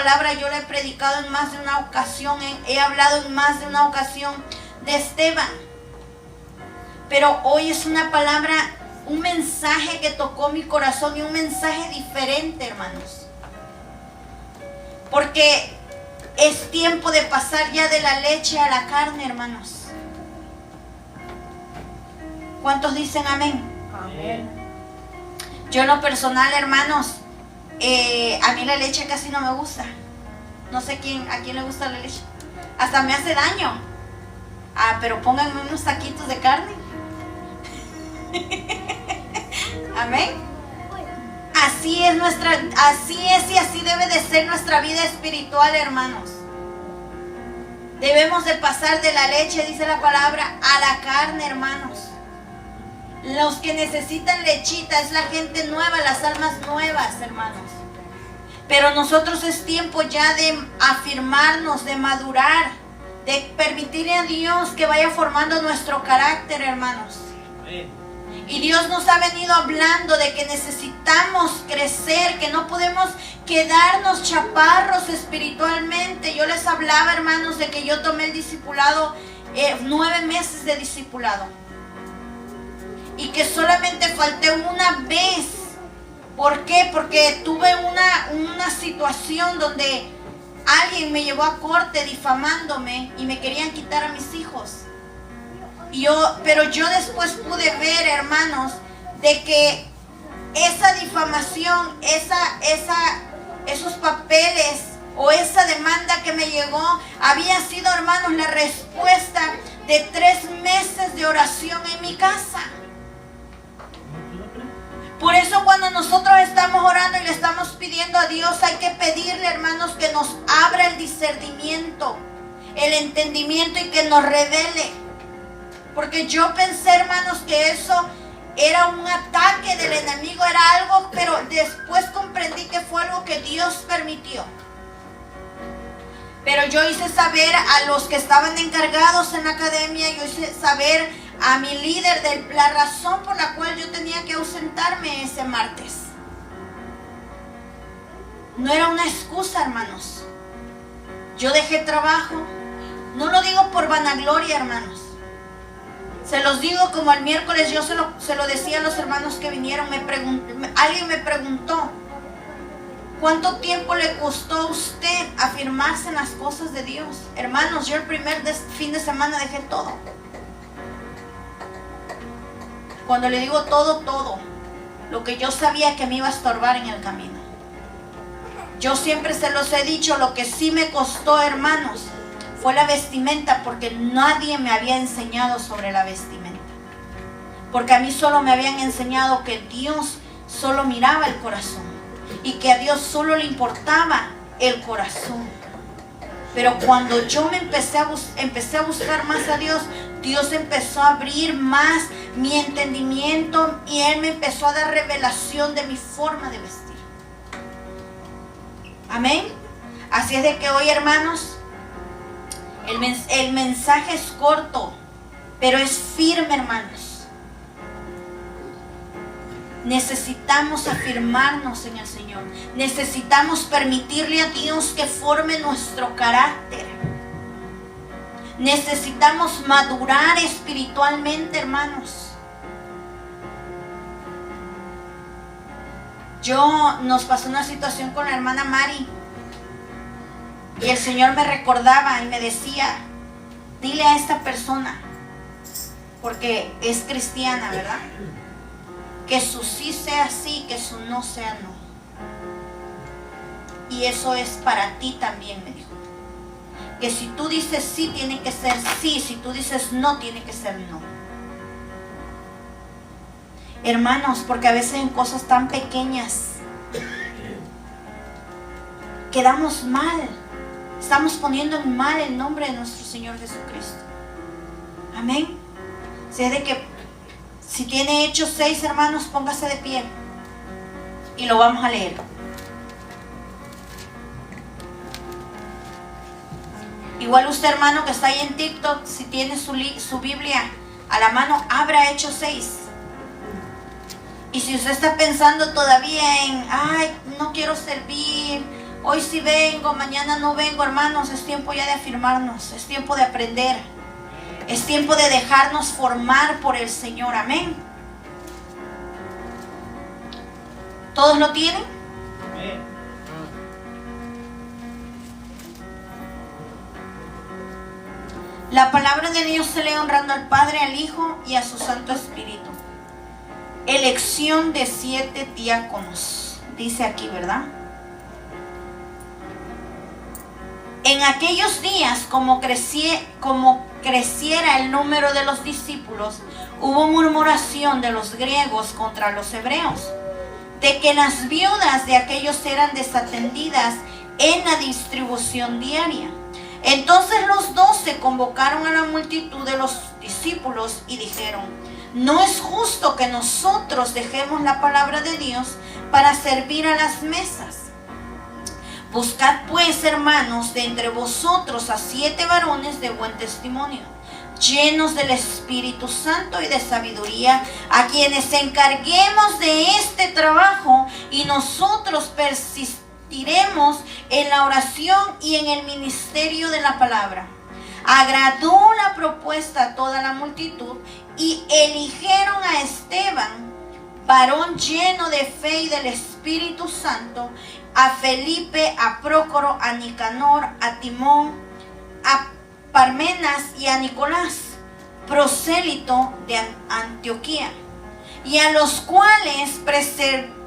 palabra yo la he predicado en más de una ocasión, he hablado en más de una ocasión de Esteban. Pero hoy es una palabra, un mensaje que tocó mi corazón y un mensaje diferente, hermanos. Porque es tiempo de pasar ya de la leche a la carne, hermanos. ¿Cuántos dicen amén? Amén. Yo en lo personal, hermanos, a mí la leche casi no me gusta. No sé a quién le gusta la leche. Hasta me hace daño. Pero pónganme unos taquitos de carne. Amén. Así es y así debe de ser nuestra vida espiritual, hermanos. Debemos de pasar de la leche, dice la palabra, a la carne, hermanos. Los que necesitan lechita es la gente nueva, las almas nuevas, hermanos. Pero nosotros es tiempo ya de afirmarnos, de madurar, de permitirle a Dios que vaya formando nuestro carácter, hermanos. Y Dios nos ha venido hablando de que necesitamos crecer, que no podemos quedarnos chaparros espiritualmente. Yo les hablaba, hermanos, de que yo tomé el discipulado, 9 meses de discipulado. Y que solamente falté una vez. ¿Por qué? Porque tuve una situación donde alguien me llevó a corte difamándome y me querían quitar a mis hijos. Pero yo después pude ver, hermanos, de que esa difamación, esos papeles o esa demanda que me llegó había sido, hermanos, la respuesta de 3 meses de oración en mi casa. Por eso cuando nosotros estamos orando y le estamos pidiendo a Dios, hay que pedirle, hermanos, que nos abra el discernimiento, el entendimiento y que nos revele. Porque yo pensé, hermanos, que eso era un ataque del enemigo, era algo, pero después comprendí que fue algo que Dios permitió. Pero yo hice saber a los que estaban encargados en la academia, yo hice saber a mi líder de la razón por la cual yo tenía que ausentarme ese martes. No era una excusa, hermanos. Yo dejé trabajo. No lo digo por vanagloria, hermanos. Se los digo como el miércoles yo se lo decía a los hermanos que vinieron. Alguien me preguntó, ¿cuánto tiempo le costó a usted afirmarse en las cosas de Dios? Hermanos, yo el primer fin de semana dejé todo. Cuando le digo todo, lo que yo sabía que me iba a estorbar en el camino. Yo siempre se los he dicho, lo que sí me costó, hermanos, fue la vestimenta, porque nadie me había enseñado sobre la vestimenta. Porque a mí solo me habían enseñado que Dios solo miraba el corazón y que a Dios solo le importaba el corazón. Pero cuando yo empecé a buscar más a Dios, Dios empezó a abrir más mi entendimiento y Él me empezó a dar revelación de mi forma de vestir. Amén. Así es de que hoy, hermanos, el mensaje es corto, pero es firme, hermanos. Necesitamos afirmarnos en el Señor. Necesitamos permitirle a Dios que forme nuestro carácter. Necesitamos madurar espiritualmente, hermanos. Nos pasó una situación con la hermana Mari. Y el Señor me recordaba y me decía, dile a esta persona, porque es cristiana, ¿verdad? Que su sí sea sí, que su no sea no. Y eso es para ti también, me dijo. Que si tú dices sí, tiene que ser sí. Si tú dices no, tiene que ser no. Hermanos, porque a veces en cosas tan pequeñas quedamos mal. Estamos poniendo en mal el nombre de nuestro Señor Jesucristo. Amén. Sé de que si tiene Hechos 6, hermanos, póngase de pie y lo vamos a leer. Igual usted, hermano, que está ahí en TikTok, si tiene su Biblia a la mano, abra Hechos 6. Y si usted está pensando todavía en, ay, no quiero servir, Hoy sí vengo, mañana no vengo, hermanos. Es tiempo ya de afirmarnos, es tiempo de aprender, es tiempo de dejarnos formar por el Señor. Amén. ¿Todos lo tienen? Amén. La palabra de Dios se lee honrando al Padre, al Hijo y a su Santo Espíritu. Elección de 7 diáconos. Dice aquí, ¿verdad? En aquellos días, como creciera el número de los discípulos, hubo murmuración de los griegos contra los hebreos, de que las viudas de aquellos eran desatendidas en la distribución diaria. Entonces los 12 convocaron a la multitud de los discípulos y dijeron: no es justo que nosotros dejemos la palabra de Dios para servir a las mesas. Buscad pues, hermanos, de entre vosotros a 7 varones de buen testimonio, llenos del Espíritu Santo y de sabiduría, a quienes encarguemos de este trabajo, y nosotros persistiremos en la oración y en el ministerio de la palabra. Agradó la propuesta a toda la multitud y eligieron a Esteban, varón lleno de fe y del Espíritu Santo, a Felipe, a Prócoro, a Nicanor, a Timón, a Parmenas y a Nicolás, prosélito de Antioquía, y a los cuales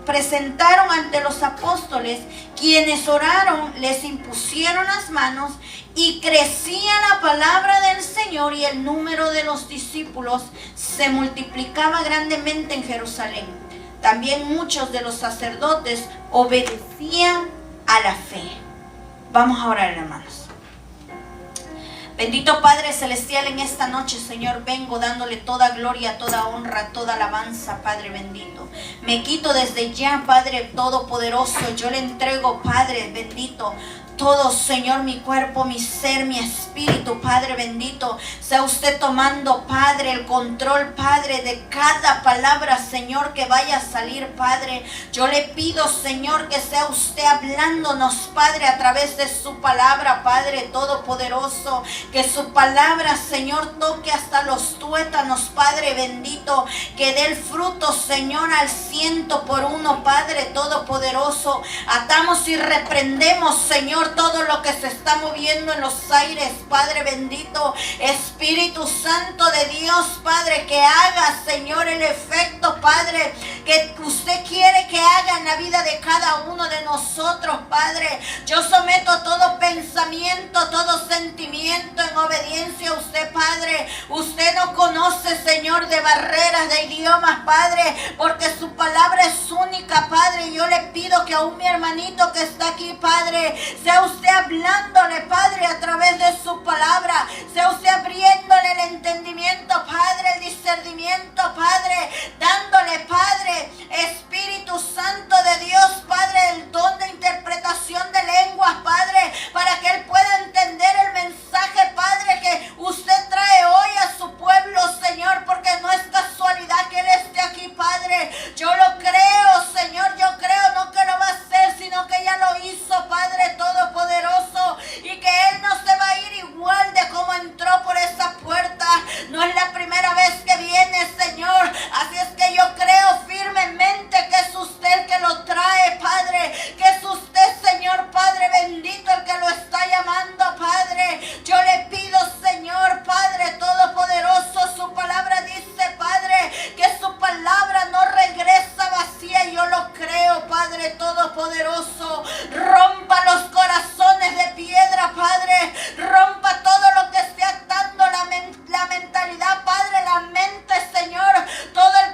presentaron ante los apóstoles, quienes oraron, les impusieron las manos, y crecía la palabra del Señor, y el número de los discípulos se multiplicaba grandemente en Jerusalén. También muchos de los sacerdotes obedecían a la fe. Vamos a orar, hermanos. Bendito Padre Celestial, en esta noche, Señor, vengo dándole toda gloria, toda honra, toda alabanza, Padre bendito. Me quito desde ya, Padre Todopoderoso. Yo le entrego, Padre bendito, todo, Señor, mi cuerpo, mi ser, mi espíritu, Padre bendito. Sea usted tomando, Padre, el control, Padre, de cada palabra, Señor, que vaya a salir, Padre. Yo le pido, Señor, que sea usted hablándonos, Padre, a través de su palabra, Padre Todopoderoso. Que su palabra, Señor, toque hasta los tuétanos, Padre bendito. Que dé el fruto, Señor, al 100%, Padre Todopoderoso. Atamos y reprendemos, Señor, todo lo que se está moviendo en los aires, Padre bendito. Espíritu Santo de Dios, Padre, que haga, Señor, el efecto, Padre, que usted quiere que haga en la vida de cada uno de nosotros, Padre. Yo someto todo pensamiento, todo sentimiento en obediencia a usted, Padre. Usted no conoce, Señor, de barreras, de idiomas, Padre, porque su palabra es única, Padre. Yo le pido que aún mi hermanito que está aquí, Padre, sea usted hablándole, Padre, a través de su palabra. Sea usted abriéndole el entendimiento, Padre, el discernimiento, Padre, dándole, Padre, Espíritu Santo de Dios, Padre, el don de interpretación de lenguas, Padre, para que él pueda entender el mensaje, Padre, que usted trae hoy a su pueblo, Señor, porque no es casualidad que él esté aquí, Padre. Yo lo creo, Señor, yo creo, no que lo va a hacer, sino que ya lo hizo, Padre Todopoderoso, y que él no se va a ir igual de como entró por esa puerta. No es la primera vez que viene, Señor, así es que yo creo firmemente que es usted el que lo trae, Padre, que es usted, Señor, Padre bendito, el que lo está llamando, Padre. Yo le pido, Señor, Padre Todopoderoso, su palabra dice, Padre, que su palabra no regresa vacía. Yo lo creo, Padre Todopoderoso. Rompa los corazones de piedra, Padre. Rompa todo lo que esté atando la mentalidad, Padre, la mente, Señor. Todo el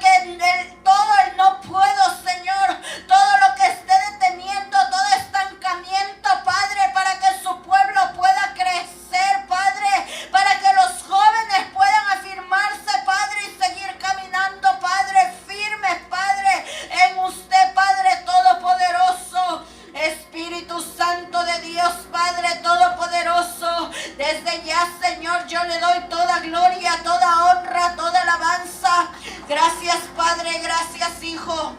no puedo, Señor. Todo lo que esté deteniendo, todo estancamiento, Padre, para que su pueblo pueda crecer, Padre, para que los jóvenes puedan afirmarse, Padre, y seguir caminando, Padre, firmes, Padre, en usted, Padre Todopoderoso. Espíritu Santo de Dios, Padre Todopoderoso, desde ya, Señor, yo le doy toda gloria, toda honra, toda alabanza. Gracias, Padre, gracias, Hijo.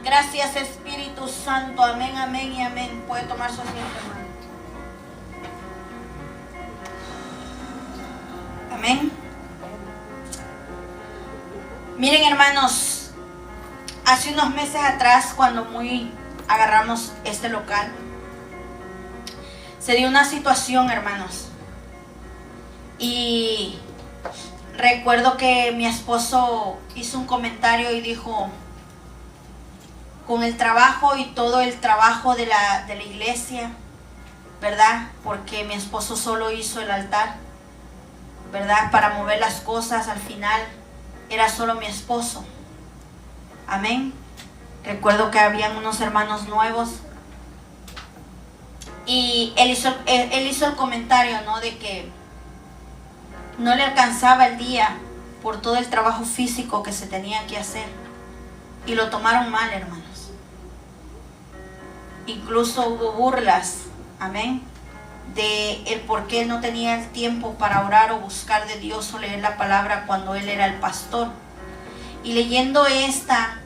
Gracias, Espíritu Espíritu Santo. Amén, amén y amén. Puede tomar su asiento, hermano. Amén. Miren, hermanos, hace unos meses atrás, cuando agarramos este local, se dio una situación, hermanos. Y recuerdo que mi esposo hizo un comentario y dijo, con el trabajo y todo el trabajo de la iglesia, ¿verdad? Porque mi esposo solo hizo el altar, ¿verdad? Para mover las cosas, al final era solo mi esposo. Amén. Recuerdo que habían unos hermanos nuevos y él hizo el comentario, ¿no? De que no le alcanzaba el día por todo el trabajo físico que se tenía que hacer. Y lo tomaron mal, hermanos. Incluso hubo burlas, amén, de el por qué él no tenía el tiempo para orar o buscar de Dios o leer la palabra cuando él era el pastor. Y leyendo esta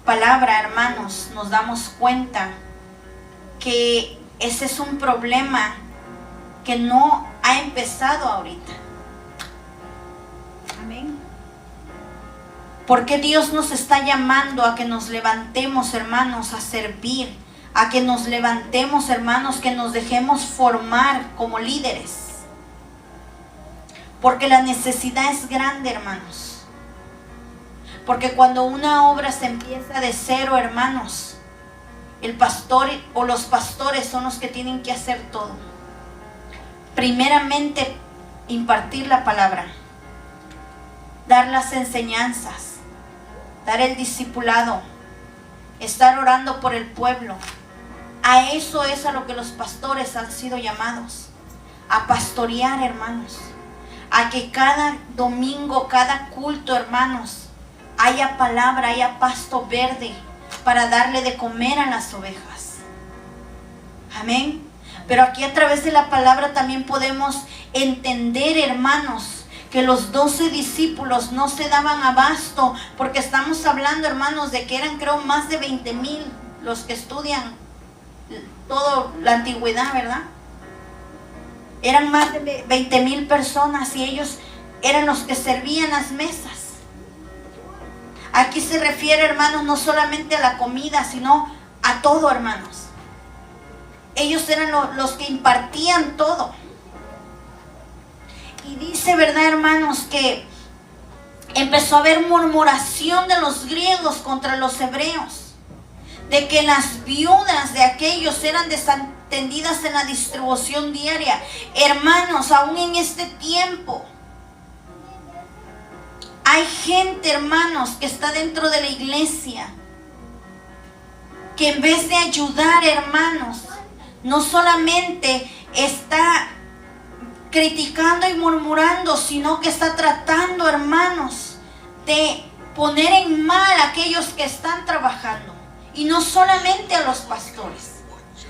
palabra, hermanos, nos damos cuenta que ese es un problema que no ha empezado ahorita. Amén. Porque Dios nos está llamando a que nos levantemos, hermanos, a servir. A que nos levantemos, hermanos, que nos dejemos formar como líderes. Porque la necesidad es grande, hermanos. Porque cuando una obra se empieza de cero, hermanos, el pastor o los pastores son los que tienen que hacer todo. Primeramente, impartir la palabra, dar las enseñanzas, dar el discipulado, estar orando por el pueblo. A eso es a lo que los pastores han sido llamados, a pastorear, hermanos, a que cada domingo, cada culto, hermanos, haya palabra, haya pasto verde para darle de comer a las ovejas. Amén. Pero aquí a través de la palabra también podemos entender, hermanos, que los 12 discípulos no se daban abasto, porque estamos hablando, hermanos, de que eran, creo, más de 20,000 los que estudian toda la antigüedad, ¿verdad? Eran más de 20,000 personas y ellos eran los que servían las mesas. Aquí se refiere, hermanos, no solamente a la comida, sino a todo, hermanos. Ellos eran los que impartían todo. Y dice, ¿verdad, hermanos? Que empezó a haber murmuración de los griegos contra los hebreos, de que las viudas de aquellos eran desatendidas en la distribución diaria. Hermanos, aún en este tiempo hay gente, hermanos, que está dentro de la iglesia, que en vez de ayudar, hermanos, no solamente está criticando y murmurando, sino que está tratando, hermanos, de poner en mal a aquellos que están trabajando. Y no solamente a los pastores,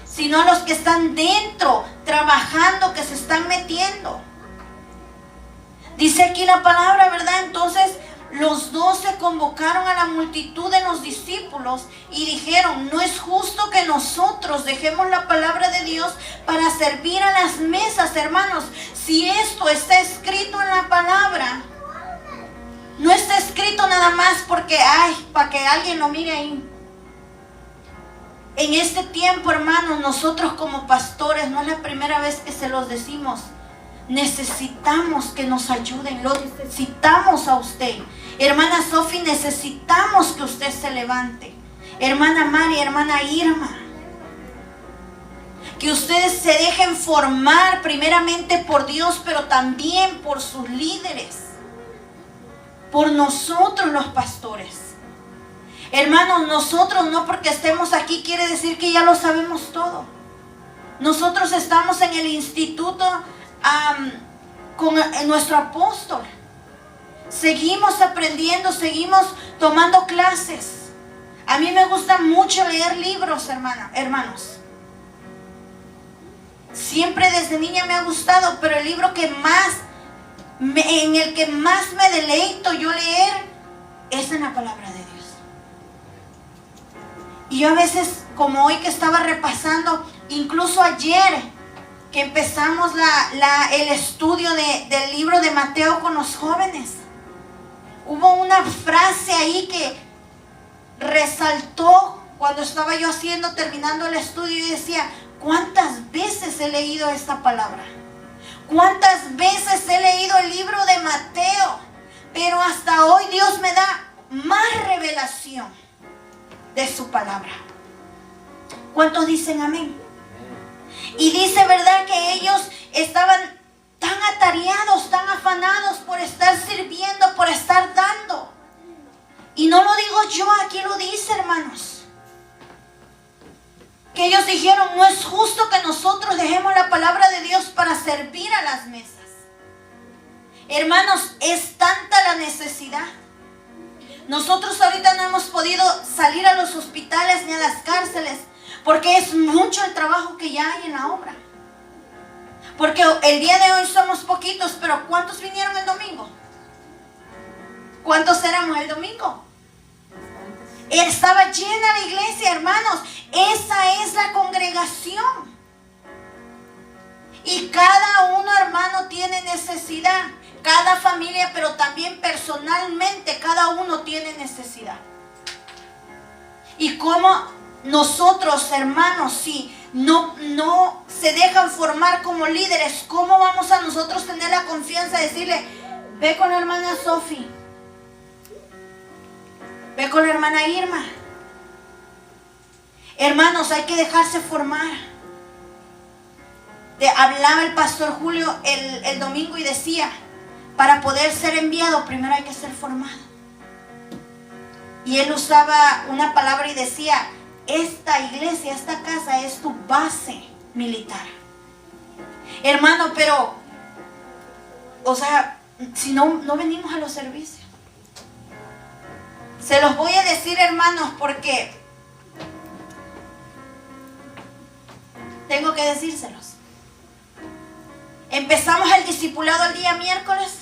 sino a los que están dentro, trabajando, que se están metiendo. Dice aquí la palabra, ¿verdad? Entonces los 12 convocaron a la multitud de los discípulos y dijeron, no es justo que nosotros dejemos la palabra de Dios para servir a las mesas, hermanos. Si esto está escrito en la palabra, no está escrito nada más porque, para que alguien lo mire ahí. En este tiempo, hermanos, nosotros como pastores, no es la primera vez que se los decimos, necesitamos que nos ayuden, lo necesitamos a usted. Hermana Sofi, necesitamos que usted se levante. Hermana Mari, hermana Irma, que ustedes se dejen formar primeramente por Dios, pero también por sus líderes, por nosotros los pastores. Hermanos, nosotros no porque estemos aquí quiere decir que ya lo sabemos todo. Nosotros estamos en el instituto con nuestro apóstol. Seguimos aprendiendo, seguimos tomando clases. A mí me gusta mucho leer libros, hermanos. Siempre desde niña me ha gustado, pero el libro que en el que más me deleito yo leer es en la palabra de Dios. Y yo a veces, como hoy que estaba repasando, incluso ayer que empezamos el estudio del libro de Mateo con los jóvenes, hubo una frase ahí que resaltó cuando estaba yo terminando el estudio, y decía: ¿cuántas veces he leído esta palabra? ¿Cuántas veces he leído el libro de Mateo? Pero hasta hoy Dios me da más revelación de su palabra. ¿Cuántos dicen amén? Y dice, ¿verdad?, que ellos estaban tan atareados, tan afanados por estar sirviendo, por estar dando. Y no lo digo yo, aquí lo dice, hermanos. Que ellos dijeron: no es justo que nosotros dejemos la palabra de Dios para servir a las mesas. Hermanos, es tanta la necesidad. Nosotros ahorita no hemos podido salir a los hospitales ni a las cárceles, porque es mucho el trabajo que ya hay en la obra. Porque el día de hoy somos poquitos, pero ¿cuántos vinieron el domingo? ¿Cuántos éramos el domingo? Estaba llena la iglesia, hermanos. Esa es la congregación. Y cada uno, hermano, tiene necesidad. Cada familia, pero también personalmente, cada uno tiene necesidad. Y como nosotros, hermanos, si no se dejan formar como líderes, ¿cómo vamos a nosotros tener la confianza de decirle: ve con la hermana Sofi, ve con la hermana Irma? Hermanos, hay que dejarse formar. Hablaba el pastor Julio el domingo y decía: para poder ser enviado, primero hay que ser formado. Y él usaba una palabra y decía: esta iglesia, esta casa es tu base militar. Hermano, pero, si no venimos a los servicios. Se los voy a decir, hermanos, porque tengo que decírselos. Empezamos el discipulado el día miércoles,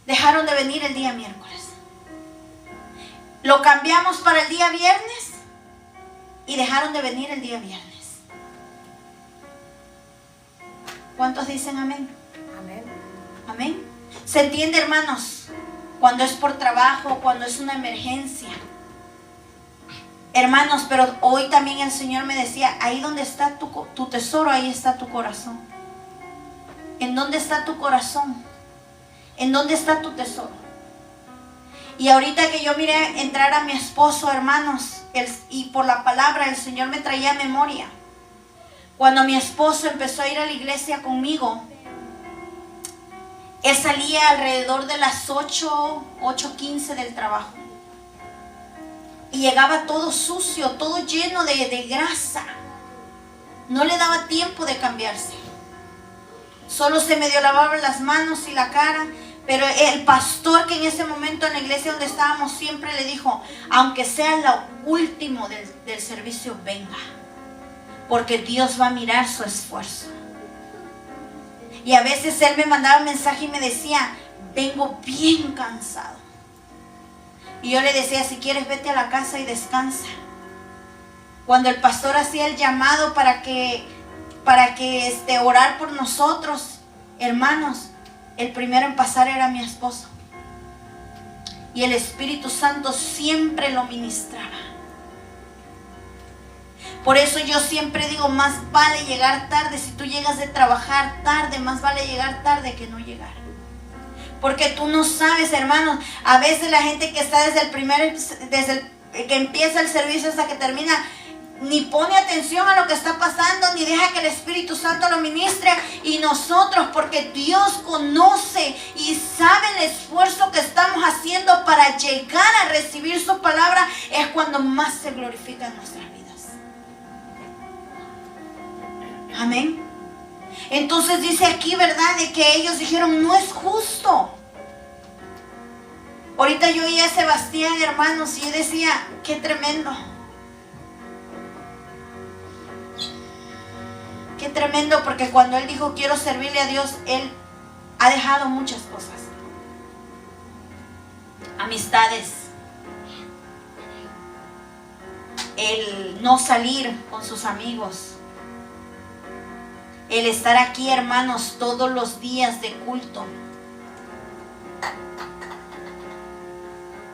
dejaron de venir el día miércoles. Lo cambiamos para el día viernes y dejaron de venir el día viernes. ¿Cuántos dicen amén? Amén. Amén. ¿Se entiende, hermanos? Cuando es por trabajo, cuando es una emergencia. Hermanos, pero hoy también el Señor me decía: ahí donde está tu tesoro, ahí está tu corazón. ¿En dónde está tu corazón? ¿En dónde está tu tesoro? Y ahorita que yo miré entrar a mi esposo, hermanos, y por la palabra el Señor me traía a memoria. Cuando mi esposo empezó a ir a la iglesia conmigo, él salía alrededor de las 8:15 del trabajo. Y llegaba todo sucio, todo lleno de grasa. No le daba tiempo de cambiarse. Solo se medio lavaba las manos y la cara. Pero el pastor, que en ese momento en la iglesia donde estábamos, siempre le dijo: aunque sea lo último del servicio, venga, porque Dios va a mirar su esfuerzo. Y a veces él me mandaba un mensaje y me decía: vengo bien cansado. Y yo le decía: si quieres, vete a la casa y descansa. Cuando el pastor hacía el llamado para que orar por nosotros, hermanos, el primero en pasar era mi esposo. Y el Espíritu Santo siempre lo ministraba. Por eso yo siempre digo: más vale llegar tarde. Si tú llegas de trabajar tarde, más vale llegar tarde que no llegar. Porque tú no sabes, hermanos, a veces la gente que está desde que empieza el servicio hasta que termina, ni pone atención a lo que está pasando, ni deja que el Espíritu Santo lo ministre. Y nosotros, porque Dios conoce y sabe el esfuerzo que estamos haciendo para llegar a recibir su palabra, es cuando más se glorifica en nuestras vidas. Amén. Entonces dice aquí, ¿verdad?, de que ellos dijeron: no es justo. Ahorita yo oía a Sebastián, hermanos, y yo decía: qué tremendo. Qué tremendo, porque cuando él dijo: quiero servirle a Dios, él ha dejado muchas cosas. Amistades. el no salir con sus amigos, el estar aquí, hermanos, todos los días de culto.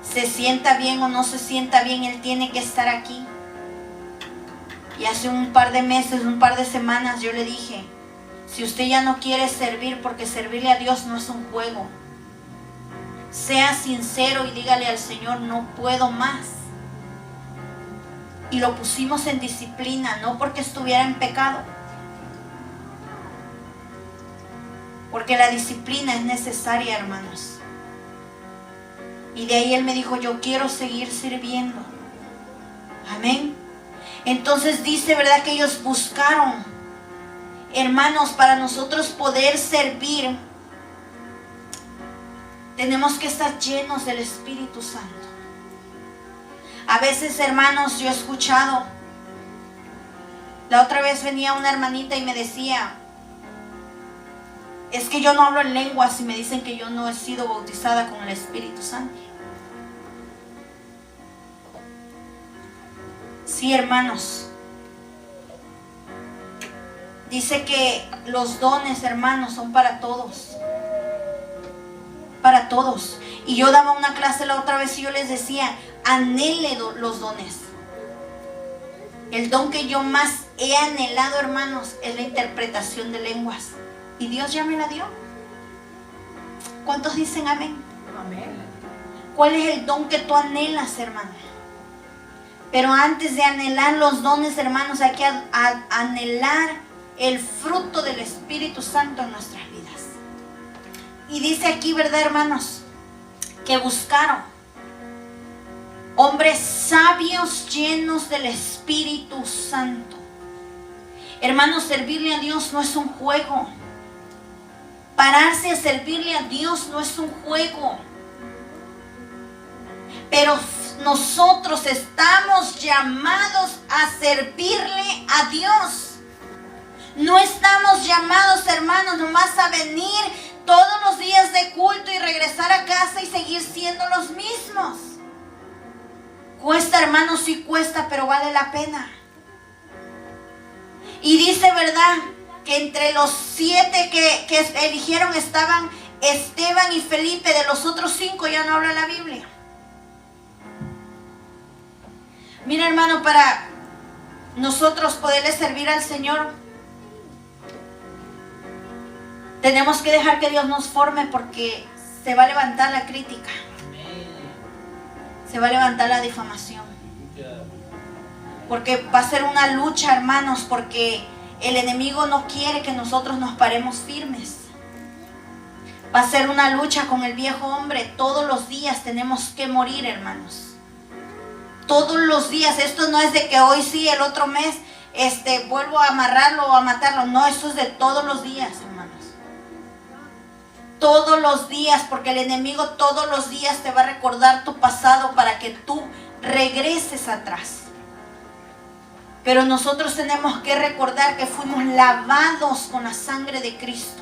Se sienta bien o no se sienta bien, Él tiene que estar aquí. Y hace un par de meses, un par de semanas, yo le dije, si usted ya no quiere servir, porque servirle a Dios no es un juego, sea sincero y dígale al Señor, no puedo más. Y lo pusimos en disciplina, no porque estuviera en pecado, porque la disciplina es necesaria, hermanos. Y de ahí él me dijo, yo quiero seguir sirviendo. Amén. Entonces dice, ¿verdad?, que ellos buscaron, hermanos, para nosotros poder servir, tenemos que estar llenos del Espíritu Santo. A veces, hermanos, yo he escuchado, la otra vez venía una hermanita y me decía, es que yo no hablo en lenguas y me dicen que yo no he sido bautizada con el Espíritu Santo. Sí, hermanos. Dice que los dones, hermanos, son para todos. Para todos. Y yo daba una clase la otra vez y yo les decía, anhele los dones. El don que yo más he anhelado, hermanos, es la interpretación de lenguas. Y Dios ya me la dio. ¿Cuántos dicen amén? Amén. ¿Cuál es el don que tú anhelas, hermano? Pero antes de anhelar los dones, hermanos, hay que anhelar el fruto del Espíritu Santo en nuestras vidas. Y dice aquí, ¿verdad, hermanos?, que buscaron hombres sabios llenos del Espíritu Santo. Hermanos, servirle a Dios no es un juego. Pararse a servirle a Dios no es un juego. Pero nosotros estamos llamados a servirle a Dios. No estamos llamados, hermanos, nomás a venir todos los días de culto y regresar a casa y seguir siendo los mismos. Cuesta, hermanos, sí cuesta, pero vale la pena. Y dice, ¿verdad?, que entre los 7 que eligieron estaban Esteban y Felipe. De los otros 5 ya no habla la Biblia. Mira, hermano, para nosotros poderle servir al Señor, tenemos que dejar que Dios nos forme, porque se va a levantar la crítica. Se va a levantar la difamación. Porque va a ser una lucha, hermanos, porque el enemigo no quiere que nosotros nos paremos firmes. Va a ser una lucha con el viejo hombre. Todos los días tenemos que morir, hermanos. Todos los días. Esto no es de que hoy sí, el otro mes vuelvo a amarrarlo o a matarlo. No, eso es de todos los días, hermanos. Todos los días, porque el enemigo todos los días te va a recordar tu pasado para que tú regreses atrás. Pero nosotros tenemos que recordar que fuimos lavados con la sangre de Cristo,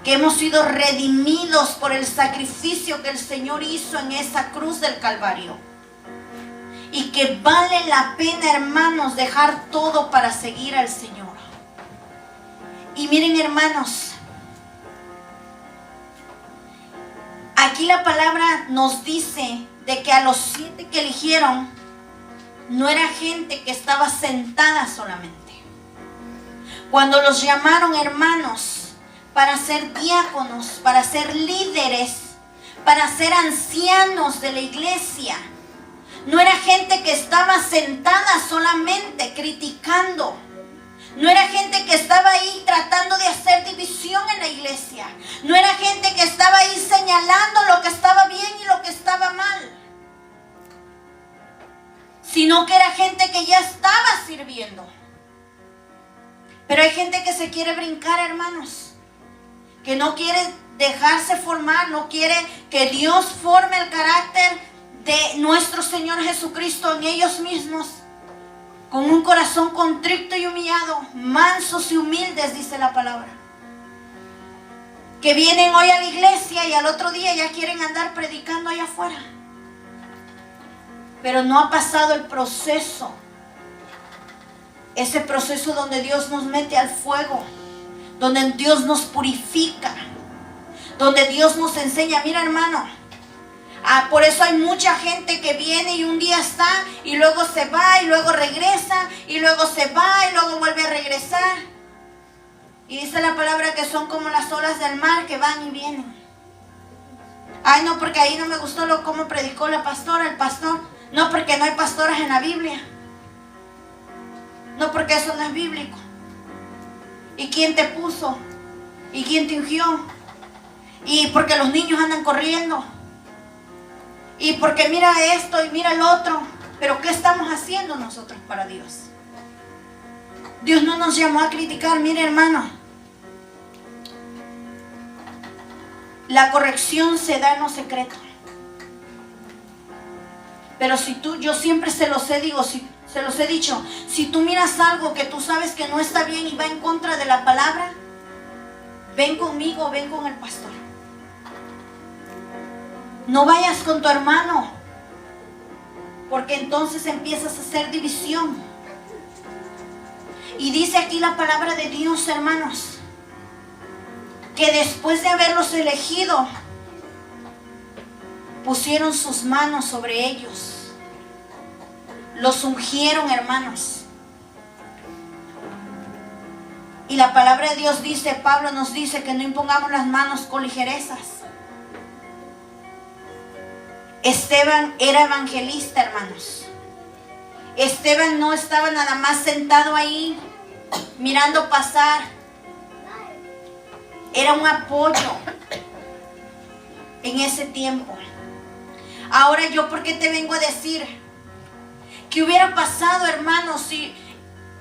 que hemos sido redimidos por el sacrificio que el Señor hizo en esa cruz del Calvario, y que vale la pena, hermanos, dejar todo para seguir al Señor. Y miren, hermanos, aquí la palabra nos dice de que a los 7 que eligieron, no era gente que estaba sentada solamente. Cuando los llamaron, hermanos, para ser diáconos, para ser líderes, para ser ancianos de la iglesia, no era gente que estaba sentada solamente criticando. No era gente que estaba ahí tratando de hacer división en la iglesia. No era gente que estaba ahí señalando lo que estaba bien y lo que estaba mal, sino que era gente que ya estaba sirviendo. Pero hay gente que se quiere brincar, hermanos, que no quiere dejarse formar, no quiere que Dios forme el carácter de nuestro Señor Jesucristo en ellos mismos, con un corazón contrito y humillado, mansos y humildes, dice la palabra. Que vienen hoy a la iglesia y al otro día ya quieren andar predicando allá afuera. pero no ha pasado el proceso. Ese proceso donde Dios nos mete al fuego, donde Dios nos purifica, donde Dios nos enseña. Mira, hermano, por eso hay mucha gente que viene y un día está y luego se va y luego regresa y luego se va y luego vuelve a regresar. Y dice la palabra que son como las olas del mar que van y vienen. Ay, no, porque ahí no me gustó cómo predicó la pastora, el pastor. No, porque no hay pastoras en la Biblia. No, porque eso no es bíblico. ¿Y quién te puso? ¿Y quién te ungió? Y porque los niños andan corriendo. Y porque mira esto y mira el otro. Pero ¿qué estamos haciendo nosotros para Dios? Dios no nos llamó a criticar. Mire, hermano, la corrección se da en lo secreto. Pero si tú, yo siempre se los he dicho, si tú miras algo que tú sabes que no está bien y va en contra de la palabra, ven conmigo, ven con el pastor. No vayas con tu hermano, porque entonces empiezas a hacer división. Y dice aquí la palabra de Dios, hermanos, que después de haberlos elegido, pusieron sus manos sobre ellos. Los ungieron, hermanos. Y la palabra de Dios dice, Pablo nos dice que no impongamos las manos con ligerezas. Esteban era evangelista, hermanos. Esteban no estaba nada más sentado ahí mirando pasar. Era un apoyo en ese tiempo. Ahora yo, ¿por qué te vengo a decir? ¿Qué hubiera pasado, hermanos, si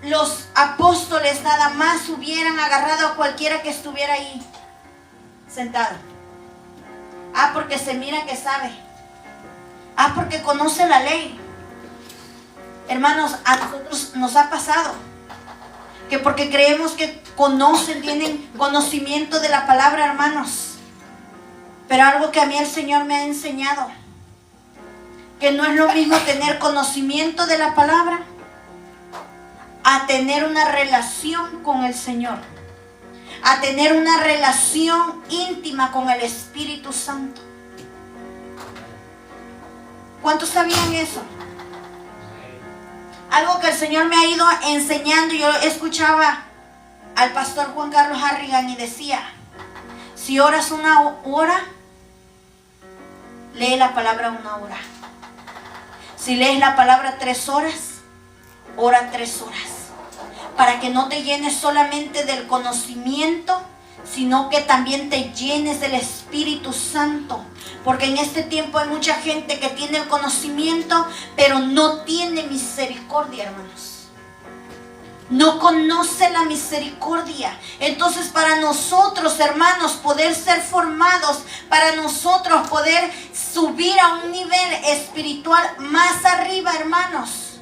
los apóstoles nada más hubieran agarrado a cualquiera que estuviera ahí sentado? Porque se mira que sabe. Porque conoce la ley. Hermanos, a nosotros nos ha pasado que porque creemos que conocen, tienen conocimiento de la palabra, hermanos. Pero algo que a mí el Señor me ha enseñado, que no es lo mismo tener conocimiento de la palabra a tener una relación con el Señor, a tener una relación íntima con el Espíritu Santo. ¿Cuántos sabían eso? Algo que el Señor me ha ido enseñando. Yo escuchaba al pastor Juan Carlos Harrigan y decía, si oras una hora, lee la palabra una hora. Si lees la palabra 3 horas, ora 3 horas. Para que no te llenes solamente del conocimiento, sino que también te llenes del Espíritu Santo. Porque en este tiempo hay mucha gente que tiene el conocimiento, pero no tiene misericordia, hermanos. No conoce la misericordia. Entonces, para nosotros, hermanos, poder ser formados, para nosotros poder subir a un nivel espiritual más arriba, hermanos,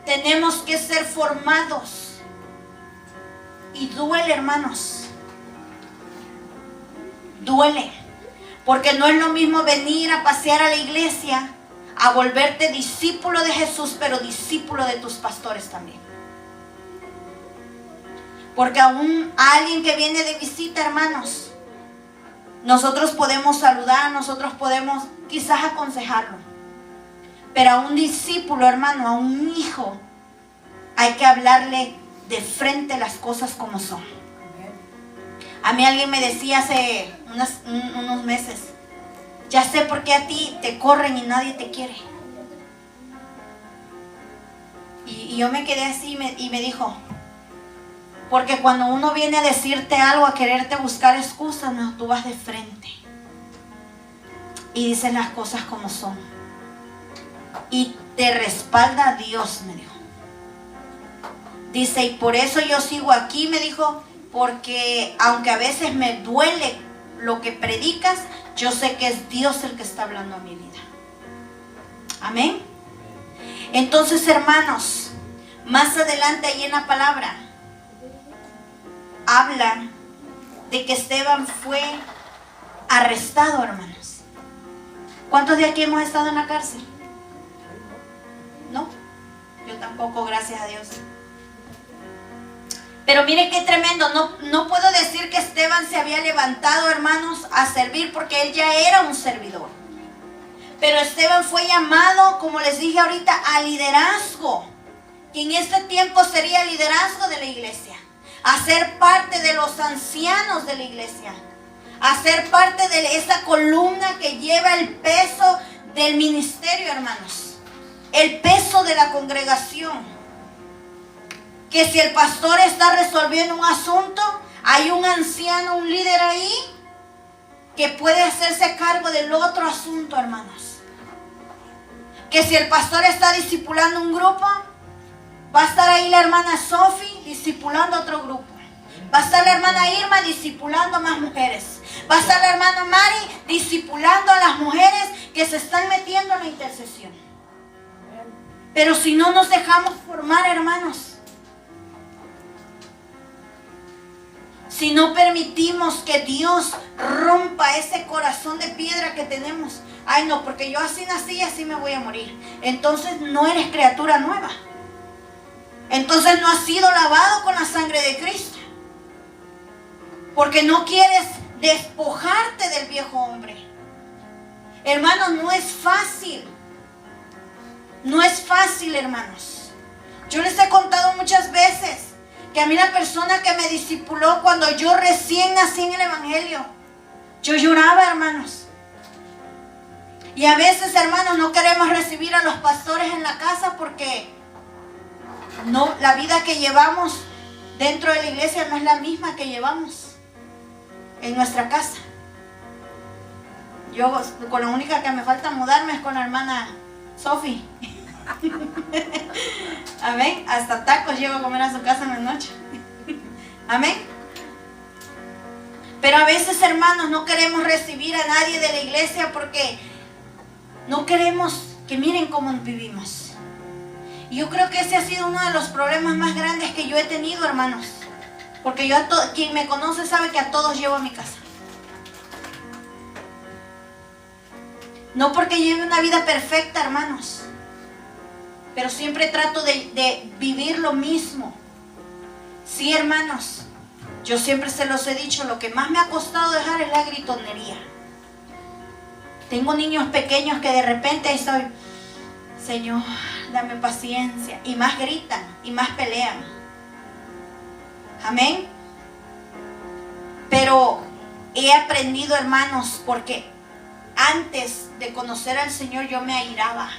tenemos que ser formados. Y duele, hermanos. Duele. Porque no es lo mismo venir a pasear a la iglesia, a volverte discípulo de Jesús, pero discípulo de tus pastores también. Porque aún a alguien que viene de visita, hermanos, nosotros podemos saludar, nosotros podemos quizás aconsejarlo. Pero a un discípulo, hermano, a un hijo, hay que hablarle de frente las cosas como son. A mí alguien me decía hace unos meses, ya sé por qué a ti te corren y nadie te quiere. Y yo me quedé así y me dijo, porque cuando uno viene a decirte algo, a quererte buscar excusas, no, tú vas de frente y dices las cosas como son. Y te respalda Dios, me dijo. Dice, y por eso yo sigo aquí, me dijo, porque aunque a veces me duele lo que predicas, yo sé que es Dios el que está hablando a mi vida. Amén. Entonces, hermanos, más adelante ahí en la palabra habla de que Esteban fue arrestado, hermanos. ¿Cuántos de aquí hemos estado en la cárcel? tampoco, gracias a Dios. Pero mire qué tremendo, no puedo decir que Esteban se había levantado, hermanos, a servir porque él ya era un servidor. Pero Esteban fue llamado, como les dije ahorita, a liderazgo. Que en este tiempo sería liderazgo de la iglesia. A ser parte de los ancianos de la iglesia. A ser parte de esa columna que lleva el peso del ministerio, hermanos. El peso de la congregación. Que si el pastor está resolviendo un asunto, hay un anciano, un líder ahí, que puede hacerse cargo del otro asunto, hermanos. Que si el pastor está discipulando un grupo, va a estar ahí la hermana Sophie discipulando otro grupo. Va a estar la hermana Irma discipulando más mujeres. Va a estar la hermana Mari discipulando a las mujeres que se están metiendo en la intercesión. Pero si no nos dejamos formar, hermanos, si no permitimos que Dios rompa ese corazón de piedra que tenemos. Ay, no, porque yo así nací y así me voy a morir. Entonces no eres criatura nueva. Entonces no has sido lavado con la sangre de Cristo. Porque no quieres despojarte del viejo hombre. Hermanos, no es fácil. No es fácil, hermanos. Yo les he contado muchas veces que a mí la persona que me discipuló cuando yo recién nací en el evangelio, yo lloraba, hermanos. Y a veces, hermanos, no queremos recibir a los pastores en la casa porque no, la vida que llevamos dentro de la iglesia no es la misma que llevamos en nuestra casa. Yo con la única que me falta mudarme es con la hermana Sophie. Amén. Hasta tacos llevo a comer a su casa en la noche. Amén. Pero a veces, hermanos, no queremos recibir a nadie de la iglesia porque no queremos que miren cómo vivimos. Y yo creo que ese ha sido uno de los problemas más grandes que yo he tenido, hermanos. Porque yo quien me conoce sabe que a todos llevo a mi casa. No porque lleve una vida perfecta, hermanos, pero siempre trato de vivir lo mismo. Sí, hermanos, yo siempre se los he dicho, lo que más me ha costado dejar es la gritonería. Tengo niños pequeños que de repente estoy, Señor, dame paciencia, y más gritan, y más pelean. Amén. Pero he aprendido, hermanos, porque antes de conocer al Señor yo me airaba.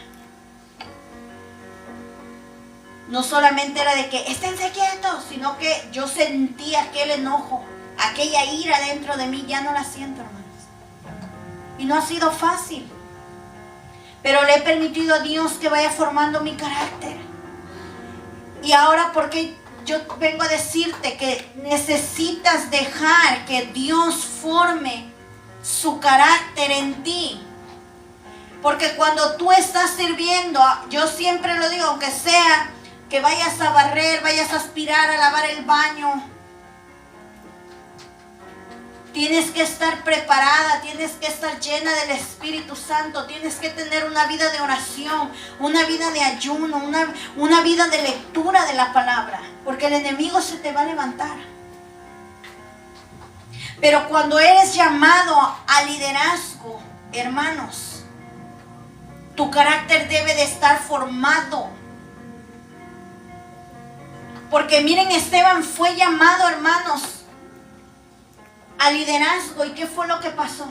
No solamente era de que esténse quietos, sino que yo sentía aquel enojo, aquella ira dentro de mí. Ya no la siento, hermanos. Y no ha sido fácil. Pero le he permitido a Dios que vaya formando mi carácter. Y ahora, porque yo vengo a decirte que necesitas dejar que Dios forme su carácter en ti. Porque cuando tú estás sirviendo, yo siempre lo digo, aunque sea que vayas a barrer, vayas a aspirar, a lavar el baño, tienes que estar preparada, tienes que estar llena del Espíritu Santo, tienes que tener una vida de oración, una vida de ayuno, una vida de lectura de la palabra, porque el enemigo se te va a levantar. Pero cuando eres llamado a liderazgo, hermanos, tu carácter debe de estar formado. Porque miren, Esteban fue llamado, hermanos, a liderazgo. ¿Y qué fue lo que pasó?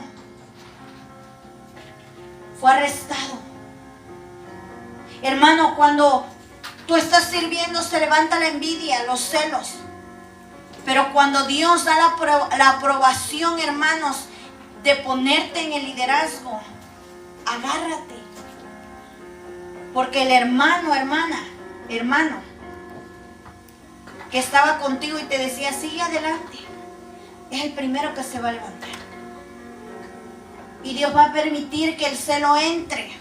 Fue arrestado. Hermano, cuando tú estás sirviendo se levanta la envidia, los celos. Pero cuando Dios da la aprobación, hermanos, de ponerte en el liderazgo, agárrate. Porque el hermano, hermano, que estaba contigo y te decía, sigue adelante, es el primero que se va a levantar. Y Dios va a permitir que el celo entre,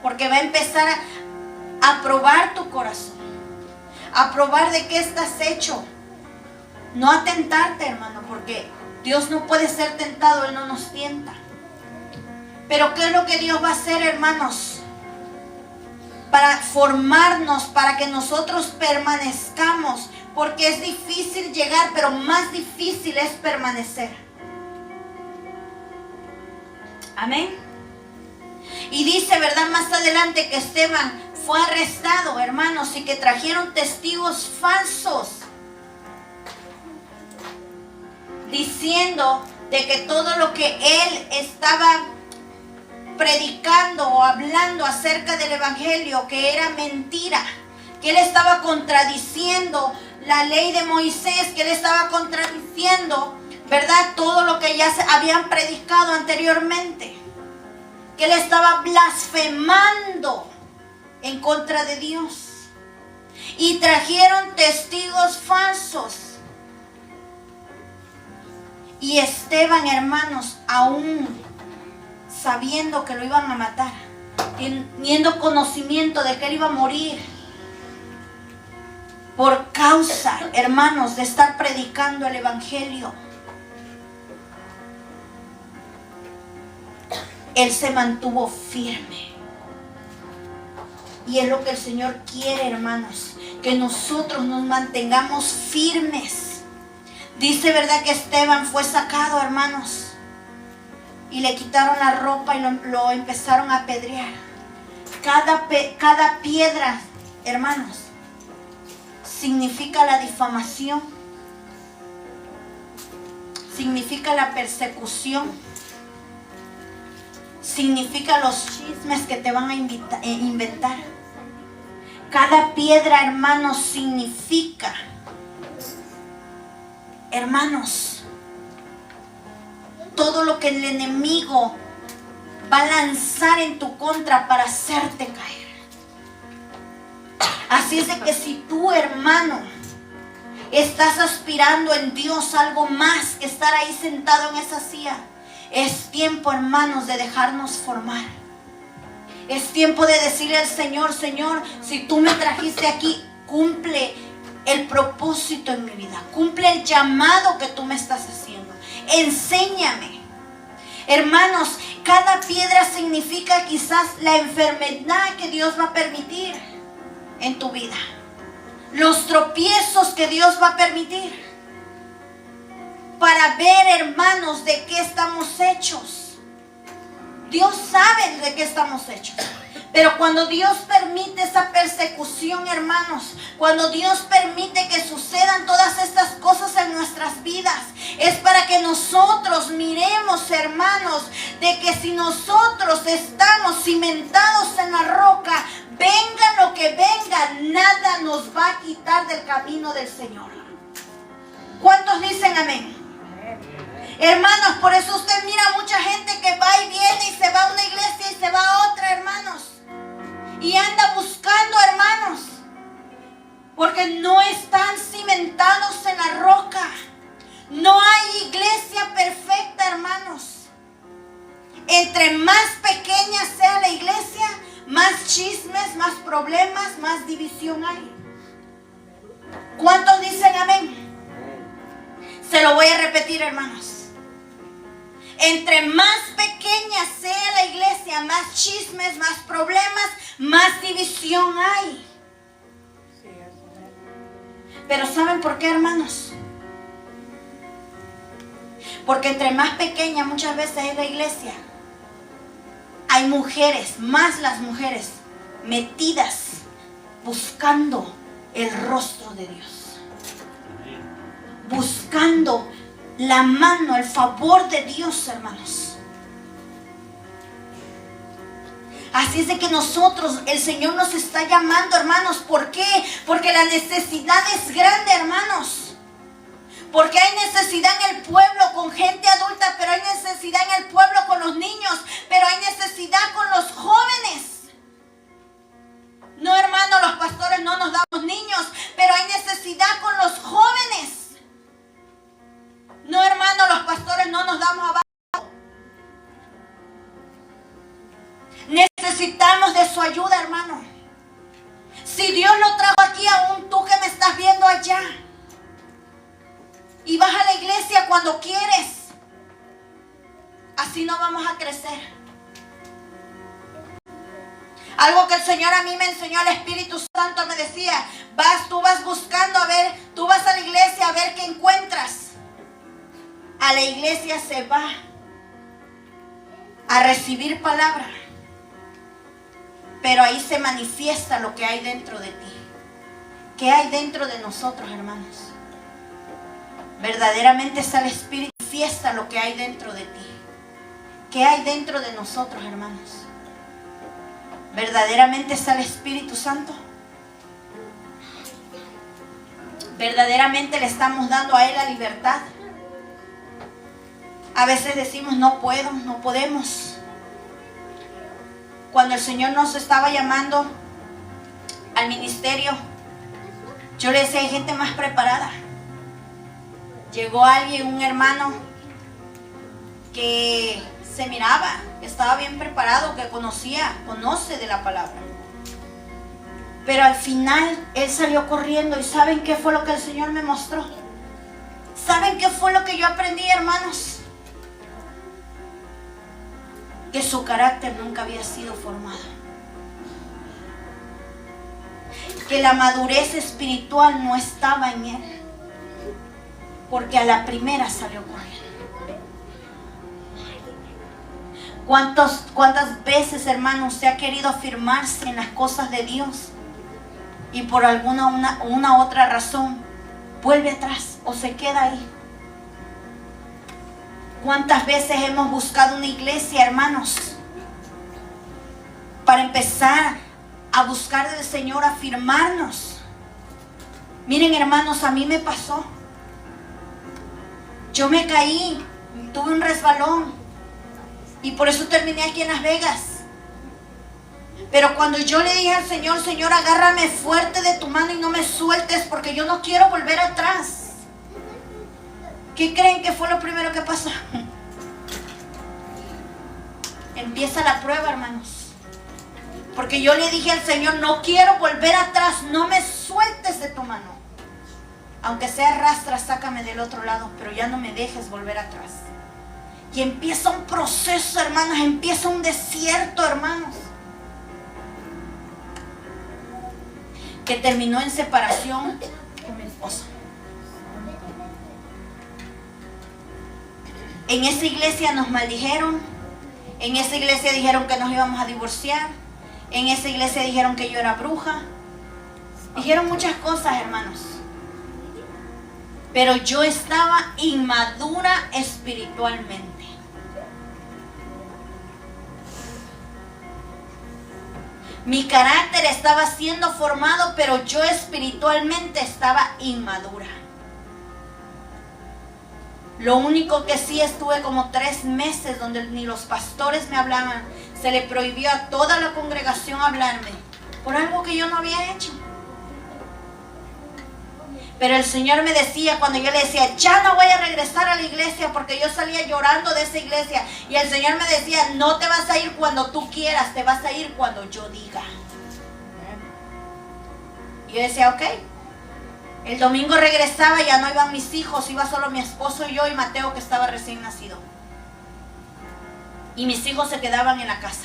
porque va a empezar a probar tu corazón, a probar de qué estás hecho. No a tentarte, hermano, porque Dios no puede ser tentado, Él no nos tienta. Pero ¿qué es lo que Dios va a hacer, hermanos? Va a para formarnos, para que nosotros permanezcamos, porque es difícil llegar, pero más difícil es permanecer. Amén. Y dice, ¿verdad?, más adelante que Esteban fue arrestado, hermanos, y que trajeron testigos falsos, diciendo de que todo lo que él estaba predicando o hablando acerca del evangelio, que era mentira, que él estaba contradiciendo la ley de Moisés, que él estaba contradiciendo, ¿verdad?, todo lo que ya se habían predicado anteriormente, que él estaba blasfemando en contra de Dios. Y trajeron testigos falsos. Y Esteban, hermanos, aún sabiendo que lo iban a matar, teniendo conocimiento de que él iba a morir, por causa, hermanos, de estar predicando el evangelio, él se mantuvo firme. Y es lo que el Señor quiere, hermanos, que nosotros nos mantengamos firmes. Dice, ¿verdad?, que Esteban fue sacado, hermanos, y le quitaron la ropa y lo empezaron a apedrear. Cada piedra, hermanos, significa la difamación, significa la persecución, significa los chismes que te van a inventar. Cada piedra, hermanos, significa, hermanos, todo lo que el enemigo va a lanzar en tu contra para hacerte caer. Así es de que si tú, hermano, estás aspirando en Dios algo más que estar ahí sentado en esa silla, es tiempo, hermanos, de dejarnos formar. Es tiempo de decirle al Señor, Señor, si tú me trajiste aquí, cumple el propósito en mi vida, cumple el llamado que tú me estás haciendo, enséñame. Hermanos, cada piedra significa quizás la enfermedad que Dios va a permitir en tu vida, los tropiezos que Dios va a permitir, para ver, hermanos, de qué estamos hechos. Dios sabe de qué estamos hechos. Pero cuando Dios permite esa persecución, hermanos, cuando Dios permite que sucedan todas estas cosas en nuestras vidas, es para que nosotros miremos, hermanos, de que si nosotros estamos cimentados en la roca, venga lo que venga, nada nos va a quitar del camino del Señor. ¿Cuántos dicen amén? Hermanos, por eso usted mira mucha gente que va y viene y se va a una iglesia y se va a otra, hermanos. Y anda buscando, hermanos, porque no están cimentados en la roca. No hay iglesia perfecta, hermanos. Entre más pequeña sea la iglesia, más chismes, más problemas, más división hay. ¿Cuántos dicen amén? Se lo voy a repetir, hermanos. Entre más pequeña sea la iglesia, más chismes, más problemas, más división hay. Pero ¿saben por qué, hermanos? Porque entre más pequeña muchas veces es la iglesia, hay mujeres, más las mujeres, metidas buscando el rostro de Dios, buscando la mano, el favor de Dios, hermanos. Así es de que nosotros, el Señor nos está llamando, hermanos. ¿Por qué? Porque la necesidad es grande, hermanos. Porque hay necesidad en el pueblo con gente adulta, pero hay necesidad en el pueblo con los niños, pero hay necesidad con los jóvenes. No, hermanos, los pastores no nos damos niños, pero hay necesidad con los jóvenes. No, hermano, los pastores no nos damos abajo. Necesitamos de su ayuda, hermano. Si Dios lo trajo aquí, aún tú que me estás viendo allá, y vas a la iglesia cuando quieres, así no vamos a crecer. Algo que el Señor a mí me enseñó, el Espíritu Santo me decía, tú vas buscando a ver, tú vas a la iglesia a ver qué encuentras. A la iglesia se va a recibir palabra, pero ahí se manifiesta lo que hay dentro de ti. ¿Qué hay dentro de nosotros, hermanos? Verdaderamente está el Espíritu, manifiesta lo que hay dentro de ti. ¿Qué hay dentro de nosotros, hermanos? ¿Verdaderamente está el Espíritu Santo? ¿Verdaderamente le estamos dando a Él la libertad? A veces decimos, no puedo, no podemos. Cuando el Señor nos estaba llamando al ministerio, yo le decía, hay gente más preparada. Llegó alguien, un hermano, que se miraba, que estaba bien preparado, que conoce de la palabra. Pero al final, él salió corriendo. ¿Y saben qué fue lo que el Señor me mostró? ¿Saben qué fue lo que yo aprendí, hermanos? Que su carácter nunca había sido formado. Que la madurez espiritual no estaba en él. Porque a la primera salió corriendo. ¿Cuántas veces, hermanos, usted ha querido afirmarse en las cosas de Dios y por una otra razón vuelve atrás o se queda ahí? ¿Cuántas veces hemos buscado una iglesia, hermanos, para empezar a buscar del Señor, afirmarnos? Miren, hermanos, a mí me pasó. Yo me caí, tuve un resbalón y por eso terminé aquí en Las Vegas. Pero cuando yo le dije al Señor, Señor, agárrame fuerte de tu mano y no me sueltes porque yo no quiero volver atrás. ¿Qué creen que fue lo primero que pasó? Empieza la prueba, hermanos. Porque yo le dije al Señor, no quiero volver atrás, no me sueltes de tu mano. Aunque sea arrastra, sácame del otro lado, pero ya no me dejes volver atrás. Y empieza un proceso, hermanos, empieza un desierto, hermanos, que terminó en separación con mi esposo. En esa iglesia nos maldijeron, en esa iglesia dijeron que nos íbamos a divorciar, en esa iglesia dijeron que yo era bruja, dijeron muchas cosas, hermanos. Pero yo estaba inmadura espiritualmente. Mi carácter estaba siendo formado, pero yo espiritualmente estaba inmadura. Lo único que sí, estuve como 3 meses donde ni los pastores me hablaban. Se le prohibió a toda la congregación hablarme por algo que yo no había hecho. Pero el Señor me decía, cuando yo le decía, ya no voy a regresar a la iglesia, porque yo salía llorando de esa iglesia. Y el Señor me decía, no te vas a ir cuando tú quieras, te vas a ir cuando yo diga. Y yo decía, ok. El domingo regresaba, ya no iban mis hijos, iba solo mi esposo y yo y Mateo, que estaba recién nacido. Y mis hijos se quedaban en la casa.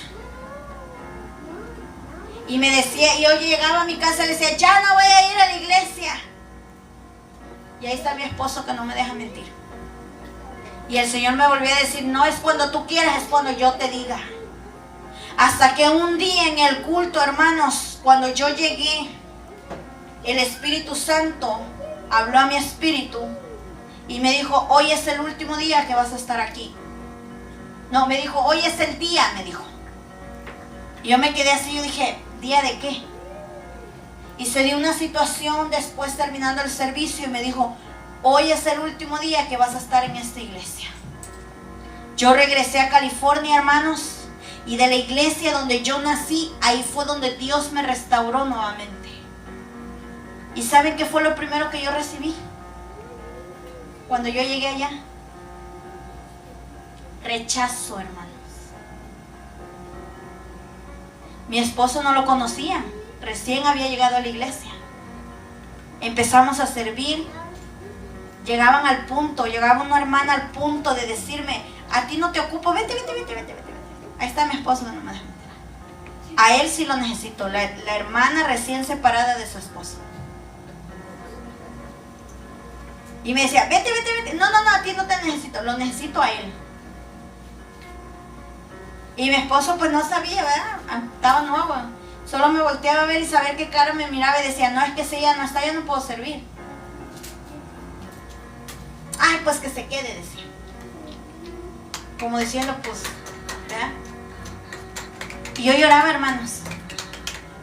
Y me decía, y yo llegaba a mi casa y le decía, ya no voy a ir a la iglesia. Y ahí está mi esposo que no me deja mentir. Y el Señor me volvió a decir, no es cuando tú quieras, es cuando yo te diga. Hasta que un día en el culto, hermanos, cuando yo llegué, el Espíritu Santo habló a mi espíritu y me dijo, hoy es el último día que vas a estar aquí. No, me dijo, hoy es el día, me dijo. Y yo me quedé así, yo dije, ¿día de qué? Y se dio una situación después terminando el servicio y me dijo, hoy es el último día que vas a estar en esta iglesia. Yo regresé a California, hermanos, y de la iglesia donde yo nací, ahí fue donde Dios me restauró nuevamente. ¿Y saben qué fue lo primero que yo recibí cuando yo llegué allá? Rechazo, hermanos. Mi esposo no lo conocía, recién había llegado a la iglesia. Empezamos a servir. Llegaba una hermana al punto de decirme, a ti no te ocupo, vete. Ahí está mi esposo, no me deja mentir. A él sí lo necesito, la hermana recién separada de su esposo. Y me decía, vete. No, a ti no te necesito, lo necesito a él. Y mi esposo pues no sabía, ¿verdad? Estaba nuevo. Solo me volteaba a ver y saber qué cara me miraba y decía, no, es que si ella no está, yo no puedo servir. Ay, pues que se quede, decía. Como diciendo, pues, ¿verdad? Y yo lloraba, hermanos,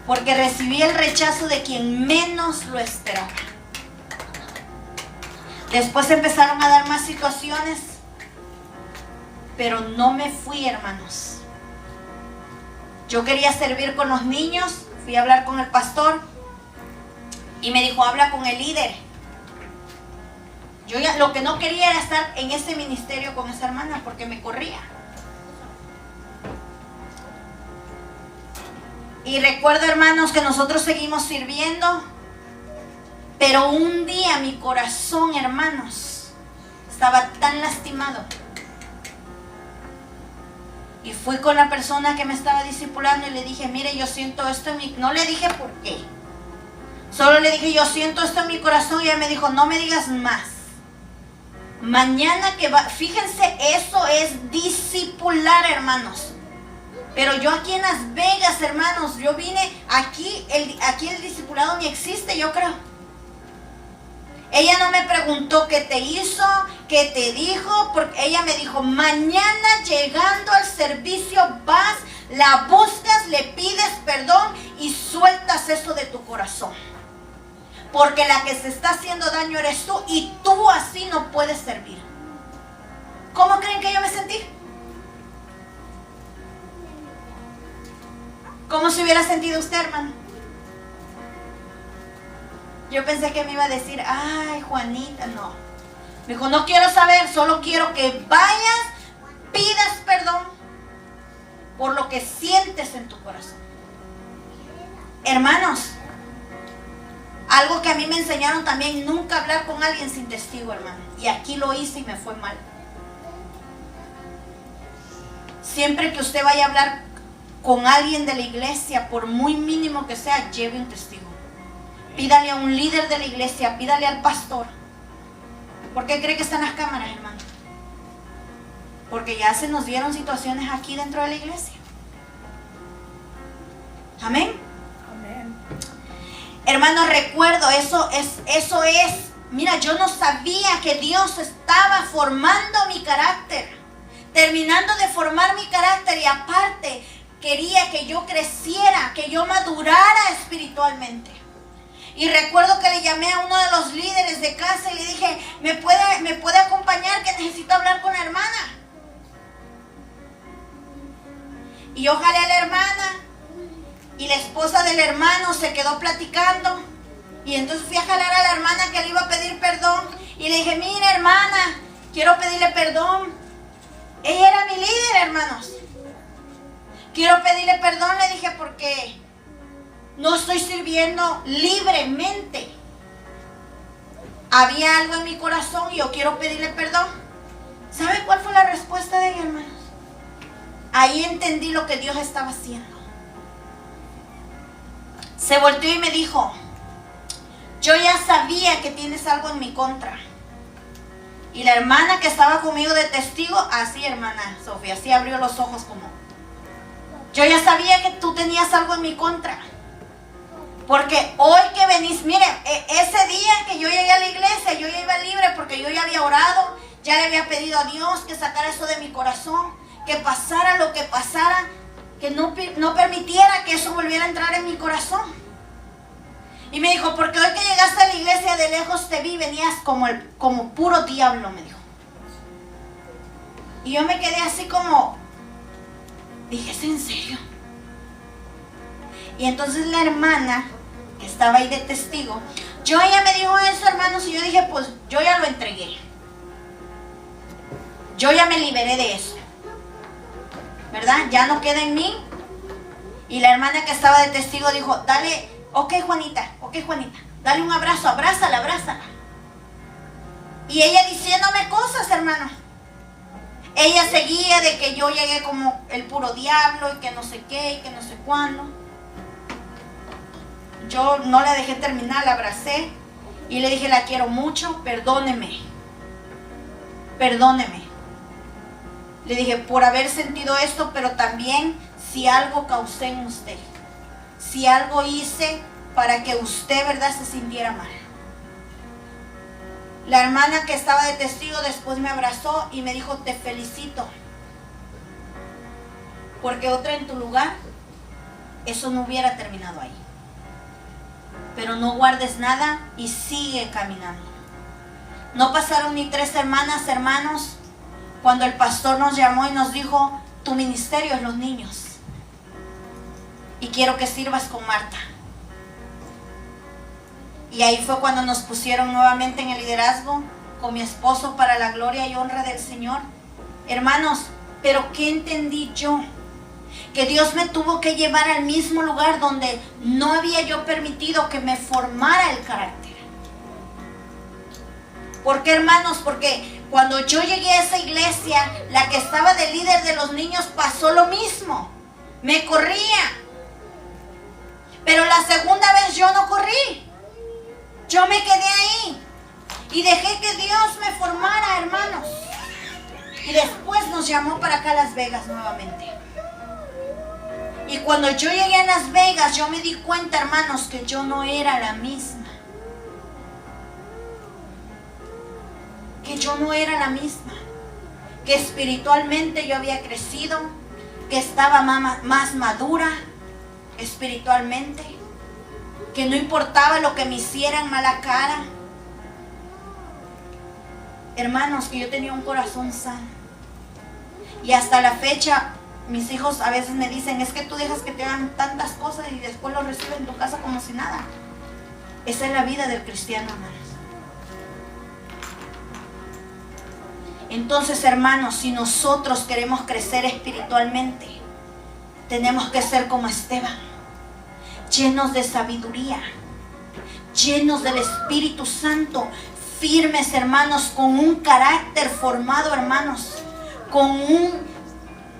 porque recibí el rechazo de quien menos lo esperaba. Después empezaron a dar más situaciones, pero no me fui, hermanos. Yo quería servir con los niños, fui a hablar con el pastor y me dijo, habla con el líder. Yo ya lo que no quería era estar en ese ministerio con esa hermana porque me corría. Y recuerdo, hermanos, que nosotros seguimos sirviendo, pero un día mi corazón, hermanos, estaba tan lastimado. Y fui con la persona que me estaba discipulando y le dije, mire, yo siento esto en mi... No le dije por qué. Solo le dije, yo siento esto en mi corazón. Y ella me dijo, no me digas más. Mañana que va... Fíjense, eso es discipular, hermanos. Pero yo aquí en Las Vegas, hermanos, yo vine aquí el discipulado ni existe, yo creo. Ella no me preguntó qué te hizo, qué te dijo, porque ella me dijo, mañana llegando al servicio vas, la buscas, le pides perdón y sueltas eso de tu corazón. Porque la que se está haciendo daño eres tú y tú así no puedes servir. ¿Cómo creen que yo me sentí? ¿Cómo se hubiera sentido usted, hermano? Yo pensé que me iba a decir, ay, Juanita, no. Me dijo, no quiero saber, solo quiero que vayas, pidas perdón por lo que sientes en tu corazón. Hermanos, algo que a mí me enseñaron también, nunca hablar con alguien sin testigo, hermano. Y aquí lo hice y me fue mal. Siempre que usted vaya a hablar con alguien de la iglesia, por muy mínimo que sea, lleve un testigo. Pídale a un líder de la iglesia, pídale al pastor. ¿Por qué cree que están las cámaras, hermano? Porque ya se nos dieron situaciones aquí dentro de la iglesia. Amén. Amén. Hermanos, recuerdo, eso es. Mira, yo no sabía que Dios estaba formando mi carácter. Terminando de formar mi carácter y aparte quería que yo creciera, que yo madurara espiritualmente. Y recuerdo que le llamé a uno de los líderes de casa y le dije, ¿me puede acompañar que necesito hablar con la hermana? Y yo jalé a la hermana y la esposa del hermano se quedó platicando. Y entonces fui a jalar a la hermana que le iba a pedir perdón y le dije, mire hermana, quiero pedirle perdón. Ella era mi líder, hermanos. Quiero pedirle perdón, le dije, porque no estoy sirviendo libremente. Había algo en mi corazón y yo quiero pedirle perdón. ¿Sabe cuál fue la respuesta de ella, hermanos? Ahí entendí lo que Dios estaba haciendo. Se volteó y me dijo, yo ya sabía que tienes algo en mi contra. Y la hermana que estaba conmigo de testigo, así, hermana Sofía, así abrió los ojos como, yo ya sabía que tú tenías algo en mi contra. Porque hoy que venís, miren, ese día que yo llegué a la iglesia, yo ya iba libre porque yo ya había orado, ya le había pedido a Dios que sacara eso de mi corazón, que pasara lo que pasara, que no permitiera que eso volviera a entrar en mi corazón. Y me dijo, porque hoy que llegaste a la iglesia de lejos te vi, venías como puro diablo, me dijo. Y yo me quedé así como, dije, ¿es en serio? Y entonces la hermana que estaba ahí de testigo, ella me dijo eso, hermanos, y yo dije, pues yo ya lo entregué. Yo ya me liberé de eso, ¿verdad? Ya no queda en mí. Y la hermana que estaba de testigo dijo, dale, ok Juanita, dale un abrazo, abrázala. Y ella diciéndome cosas, hermano. Ella seguía de que yo llegué como el puro diablo y que no sé qué y que no sé cuándo. Yo no la dejé terminar, la abracé y le dije, la quiero mucho, perdóneme. Perdóneme. Le dije, por haber sentido esto, pero también si algo causé en usted. Si algo hice para que usted, ¿verdad?, se sintiera mal. La hermana que estaba de testigo después me abrazó y me dijo, te felicito. Porque otra en tu lugar, eso no hubiera terminado ahí. Pero no guardes nada y sigue caminando. No pasaron ni 3 semanas, hermanos, cuando el pastor nos llamó y nos dijo, tu ministerio es los niños. Y quiero que sirvas con Marta. Y ahí fue cuando nos pusieron nuevamente en el liderazgo con mi esposo para la gloria y honra del Señor. Hermanos, pero ¿qué entendí yo? Que Dios me tuvo que llevar al mismo lugar donde no había yo permitido que me formara el carácter. ¿Por qué, hermanos? Porque cuando yo llegué a esa iglesia, la que estaba de líder de los niños pasó lo mismo. Me corría. Pero la segunda vez yo no corrí. Yo me quedé ahí y dejé que Dios me formara, hermanos. Y después nos llamó para acá a Las Vegas nuevamente. Y cuando yo llegué a Las Vegas, yo me di cuenta, hermanos, que yo no era la misma. Que yo no era la misma. Que espiritualmente yo había crecido, que estaba más madura espiritualmente, que no importaba lo que me hicieran mala cara. Hermanos, que yo tenía un corazón sano. Y hasta la fecha, mis hijos a veces me dicen, es que tú dejas que te hagan tantas cosas y después lo recibes en tu casa como si nada. Esa es la vida del cristiano, hermanos. Entonces, hermanos, si nosotros queremos crecer espiritualmente, tenemos que ser como Esteban, llenos de sabiduría, llenos del Espíritu Santo, firmes, hermanos, con un carácter formado, hermanos, con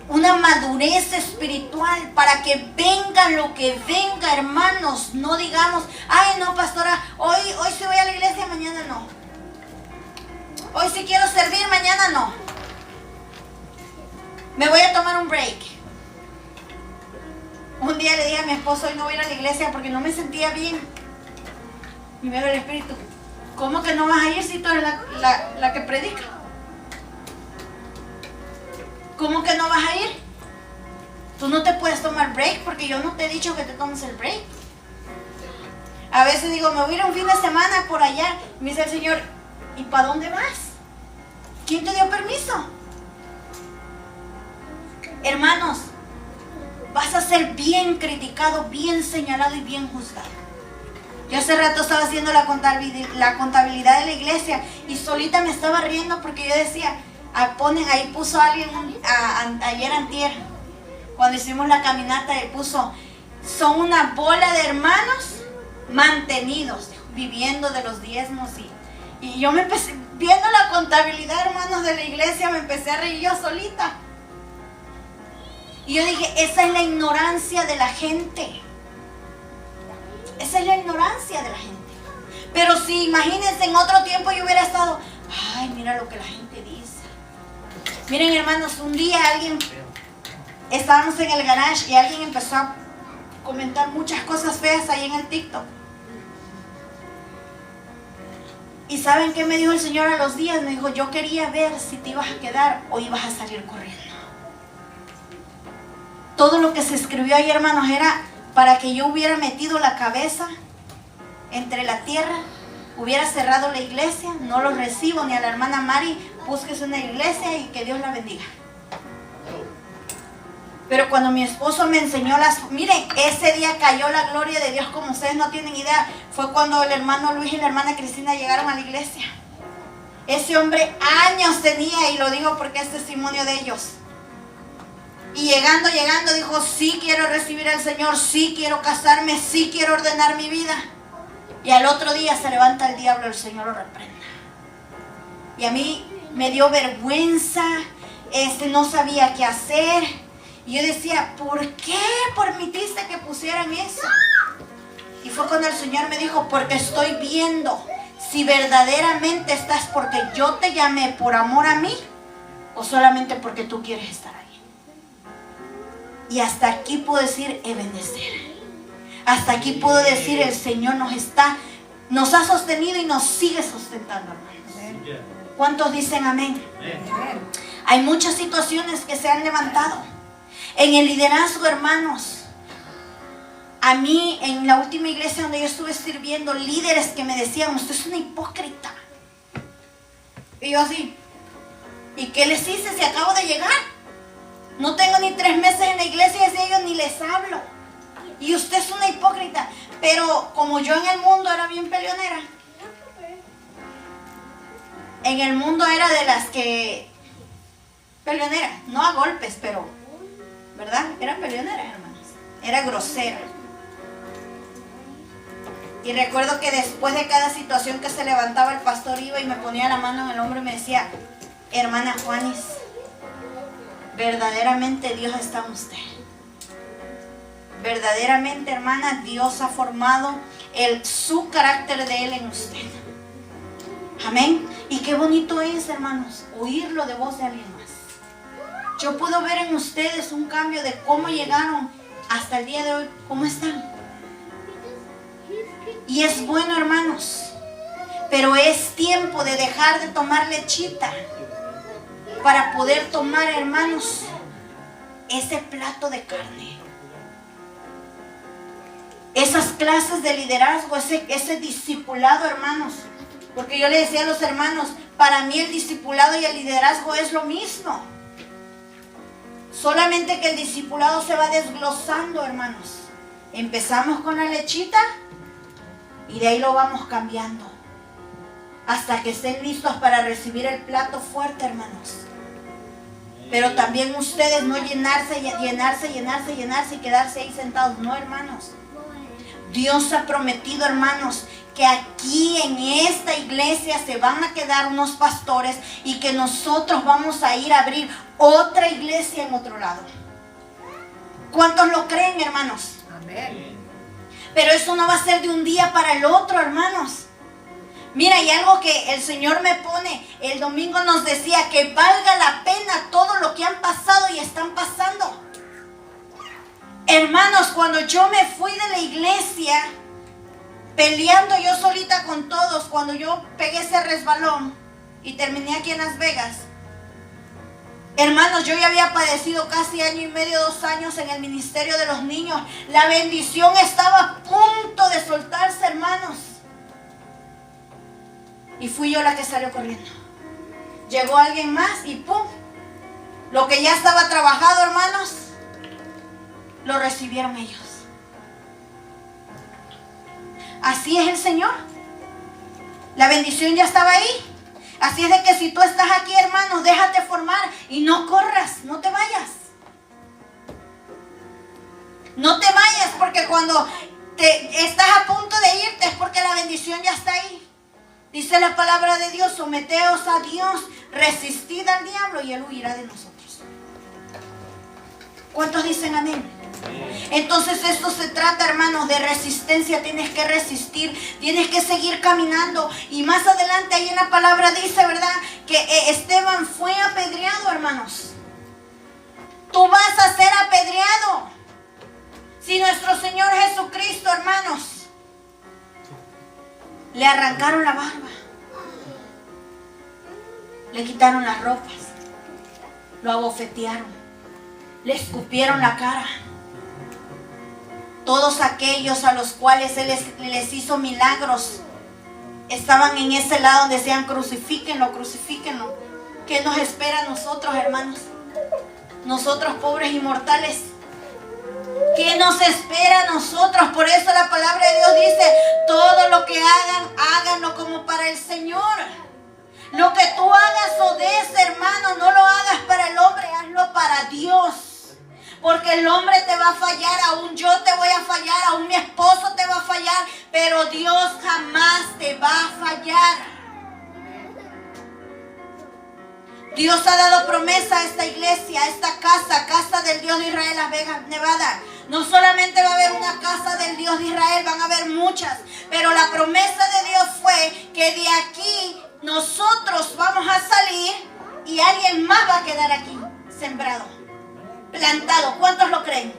una madurez espiritual para que venga lo que venga, hermanos. No digamos, ay no, pastora, hoy sí voy a la iglesia, mañana no. Hoy sí quiero servir, mañana no. Me voy a tomar un break. Un día le dije a mi esposo, hoy no voy a ir a la iglesia porque no me sentía bien. Y me ve el Espíritu, ¿cómo que no vas a ir si tú eres la que predica? ¿Cómo que no vas a ir? Tú no te puedes tomar break porque yo no te he dicho que te tomes el break. A veces digo, me voy a ir un fin de semana por allá. Me dice el Señor, ¿y para dónde vas? ¿Quién te dio permiso? Hermanos, vas a ser bien criticado, bien señalado y bien juzgado. Yo hace rato estaba haciendo la contabilidad de la iglesia y solita me estaba riendo porque yo decía, ahí puso alguien ayer antier, cuando hicimos la caminata, y puso, son una bola de hermanos mantenidos, viviendo de los diezmos. Y yo me empecé, viendo la contabilidad, hermanos, de la iglesia, me empecé a reír yo solita. Y yo dije, esa es la ignorancia de la gente. Esa es la ignorancia de la gente. Pero si, imagínense, en otro tiempo yo hubiera estado, ay, mira lo que la gente dice. Miren, hermanos, un día estábamos en el garage y alguien empezó a comentar muchas cosas feas ahí en el TikTok. ¿Y saben qué me dijo el Señor a los días? Me dijo, yo quería ver si te ibas a quedar o ibas a salir corriendo. Todo lo que se escribió ahí, hermanos, era para que yo hubiera metido la cabeza entre la tierra, hubiera cerrado la iglesia, no los recibo, ni a la hermana Mari, búsquese una iglesia y que Dios la bendiga. Pero cuando mi esposo me enseñó miren, ese día cayó la gloria de Dios como ustedes no tienen idea. Fue cuando el hermano Luis y la hermana Cristina llegaron a la iglesia. Ese hombre años tenía, y lo digo porque es testimonio de ellos. Y llegando, dijo, sí quiero recibir al Señor, sí quiero casarme, sí quiero ordenar mi vida. Y al otro día se levanta el diablo, el Señor lo reprenda. Y a mí me dio vergüenza, no sabía qué hacer. Y yo decía, ¿por qué permitiste que pusieran eso? Y fue cuando el Señor me dijo, porque estoy viendo si verdaderamente estás porque yo te llamé por amor a mí o solamente porque tú quieres estar ahí. Y hasta aquí puedo decir Ebenezer. Hasta aquí puedo decir el Señor nos ha sostenido y nos sigue sustentando, hermanos. ¿Cuántos dicen amén? Hay muchas situaciones que se han levantado en el liderazgo, hermanos. A mí, en la última iglesia donde yo estuve sirviendo, líderes que me decían, usted es una hipócrita. Y yo así, ¿y qué les hice si acabo de llegar? No tengo ni 3 meses en la iglesia y de ellos ni les hablo. Y usted es una hipócrita. Pero como yo en el mundo era bien peleonera, en el mundo era de las que, peleonera, no a golpes, pero, ¿verdad? Era peleonera, hermanos. Era grosera. Y recuerdo que después de cada situación que se levantaba, el pastor iba y me ponía la mano en el hombro y me decía, hermana Juanis, verdaderamente Dios está en usted. Verdaderamente, hermana, Dios ha formado su carácter de Él en usted. Amén. Y qué bonito es, hermanos, oírlo de voz de alguien más. Yo puedo ver en ustedes un cambio de cómo llegaron hasta el día de hoy, cómo están. Y es bueno, hermanos, pero es tiempo de dejar de tomar lechita para poder tomar, hermanos, ese plato de carne. Esas clases de liderazgo, ese discipulado, hermanos. Porque yo le decía a los hermanos, para mí el discipulado y el liderazgo es lo mismo. Solamente que el discipulado se va desglosando, hermanos. Empezamos con la lechita y de ahí lo vamos cambiando. Hasta que estén listos para recibir el plato fuerte, hermanos. Pero también ustedes no llenarse y quedarse ahí sentados. No, hermanos. Dios ha prometido, hermanos, que aquí en esta iglesia se van a quedar unos pastores y que nosotros vamos a ir a abrir otra iglesia en otro lado. ¿Cuántos lo creen, hermanos? Amén. Pero eso no va a ser de un día para el otro, hermanos. Mira, y algo que el Señor me pone, el domingo nos decía que valga la pena todo lo que han pasado y están pasando. Hermanos, cuando yo me fui de la iglesia, peleando yo solita con todos, cuando yo pegué ese resbalón y terminé aquí en Las Vegas, hermanos, yo ya había padecido casi 1 año y medio, 2 años en el ministerio de los niños. La bendición estaba a punto de soltarse, hermanos. Y fui yo la que salió corriendo. Llegó alguien más y ¡pum! Lo que ya estaba trabajado, hermanos, lo recibieron ellos. Así es el Señor. La bendición ya estaba ahí. Así es de que si tú estás aquí, hermanos, déjate formar y no corras, no te vayas. No te vayas, porque cuando estás a punto de irte es porque la bendición ya está ahí. Dice la palabra de Dios, someteos a Dios, resistid al diablo y Él huirá de nosotros. ¿Cuántos dicen amén? Entonces esto se trata, hermanos, de resistencia. Tienes que resistir, tienes que seguir caminando. Y más adelante ahí en la palabra dice, ¿verdad?, que Esteban fue apedreado, hermanos. Tú vas a ser apedreado. Si nuestro Señor Jesucristo, hermanos, le arrancaron la barba, le quitaron las ropas, lo abofetearon, le escupieron la cara. Todos aquellos a los cuales Él les hizo milagros estaban en ese lado donde decían, crucifíquenlo, crucifíquenlo. ¿Qué nos espera a nosotros, hermanos? Nosotros, pobres y mortales. ¿Qué nos espera a nosotros? Por eso la palabra de Dios dice, todo lo que hagan, háganlo como para el Señor. Lo que tú hagas o des, hermano, no lo hagas para el hombre, hazlo para Dios. Porque el hombre te va a fallar, aún yo te voy a fallar, aún mi esposo te va a fallar, pero Dios jamás te va a fallar. Dios ha dado promesa a esta iglesia, a esta casa, casa del Dios de Israel, Las Vegas, Nevada. No solamente va a haber una casa del Dios de Israel, van a haber muchas. Pero la promesa de Dios fue que de aquí nosotros vamos a salir y alguien más va a quedar aquí, sembrado, plantado. ¿Cuántos lo creen?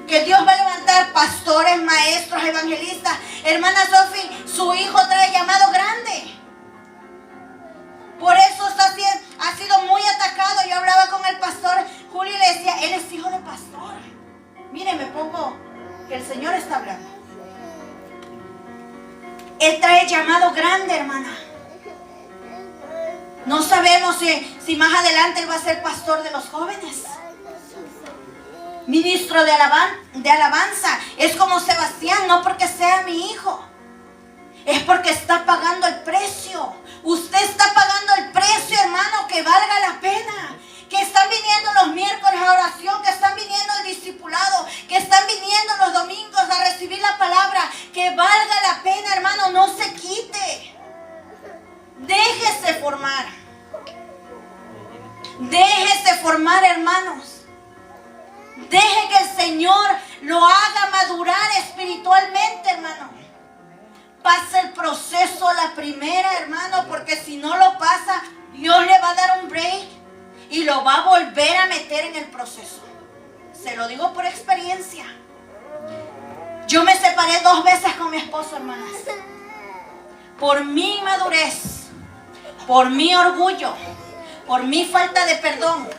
Que Dios va a levantar pastores, maestros, evangelistas. Hermana Sofi, su hijo trae llamado grande. Por eso ha sido muy atacado. Yo hablaba con el pastor Julio y le decía, él es hijo de pastor. Mire, me pongo que el Señor está hablando. Él trae llamado grande, hermana. No sabemos si más adelante él va a ser pastor de los jóvenes. Ministro de alabanza. Es como Sebastián, no porque sea mi hijo. Es porque está pagando el precio. Usted está pagando el precio, hermano, que valga la pena. Que están viniendo los miércoles a oración, que están viniendo al discipulado, que están viniendo los domingos a recibir la palabra. Que valga la pena, hermano, no se quite. Déjese formar. Déjese formar, hermanos. Deje que el Señor lo haga madurar espiritualmente, hermano. Pasa el proceso a la primera, hermano, porque si no lo pasa, Dios le va a dar un break y lo va a volver a meter en el proceso. Se lo digo por experiencia. Yo me separé 2 veces con mi esposo, hermanas. Por mi inmadurez, por mi orgullo, por mi falta de perdón.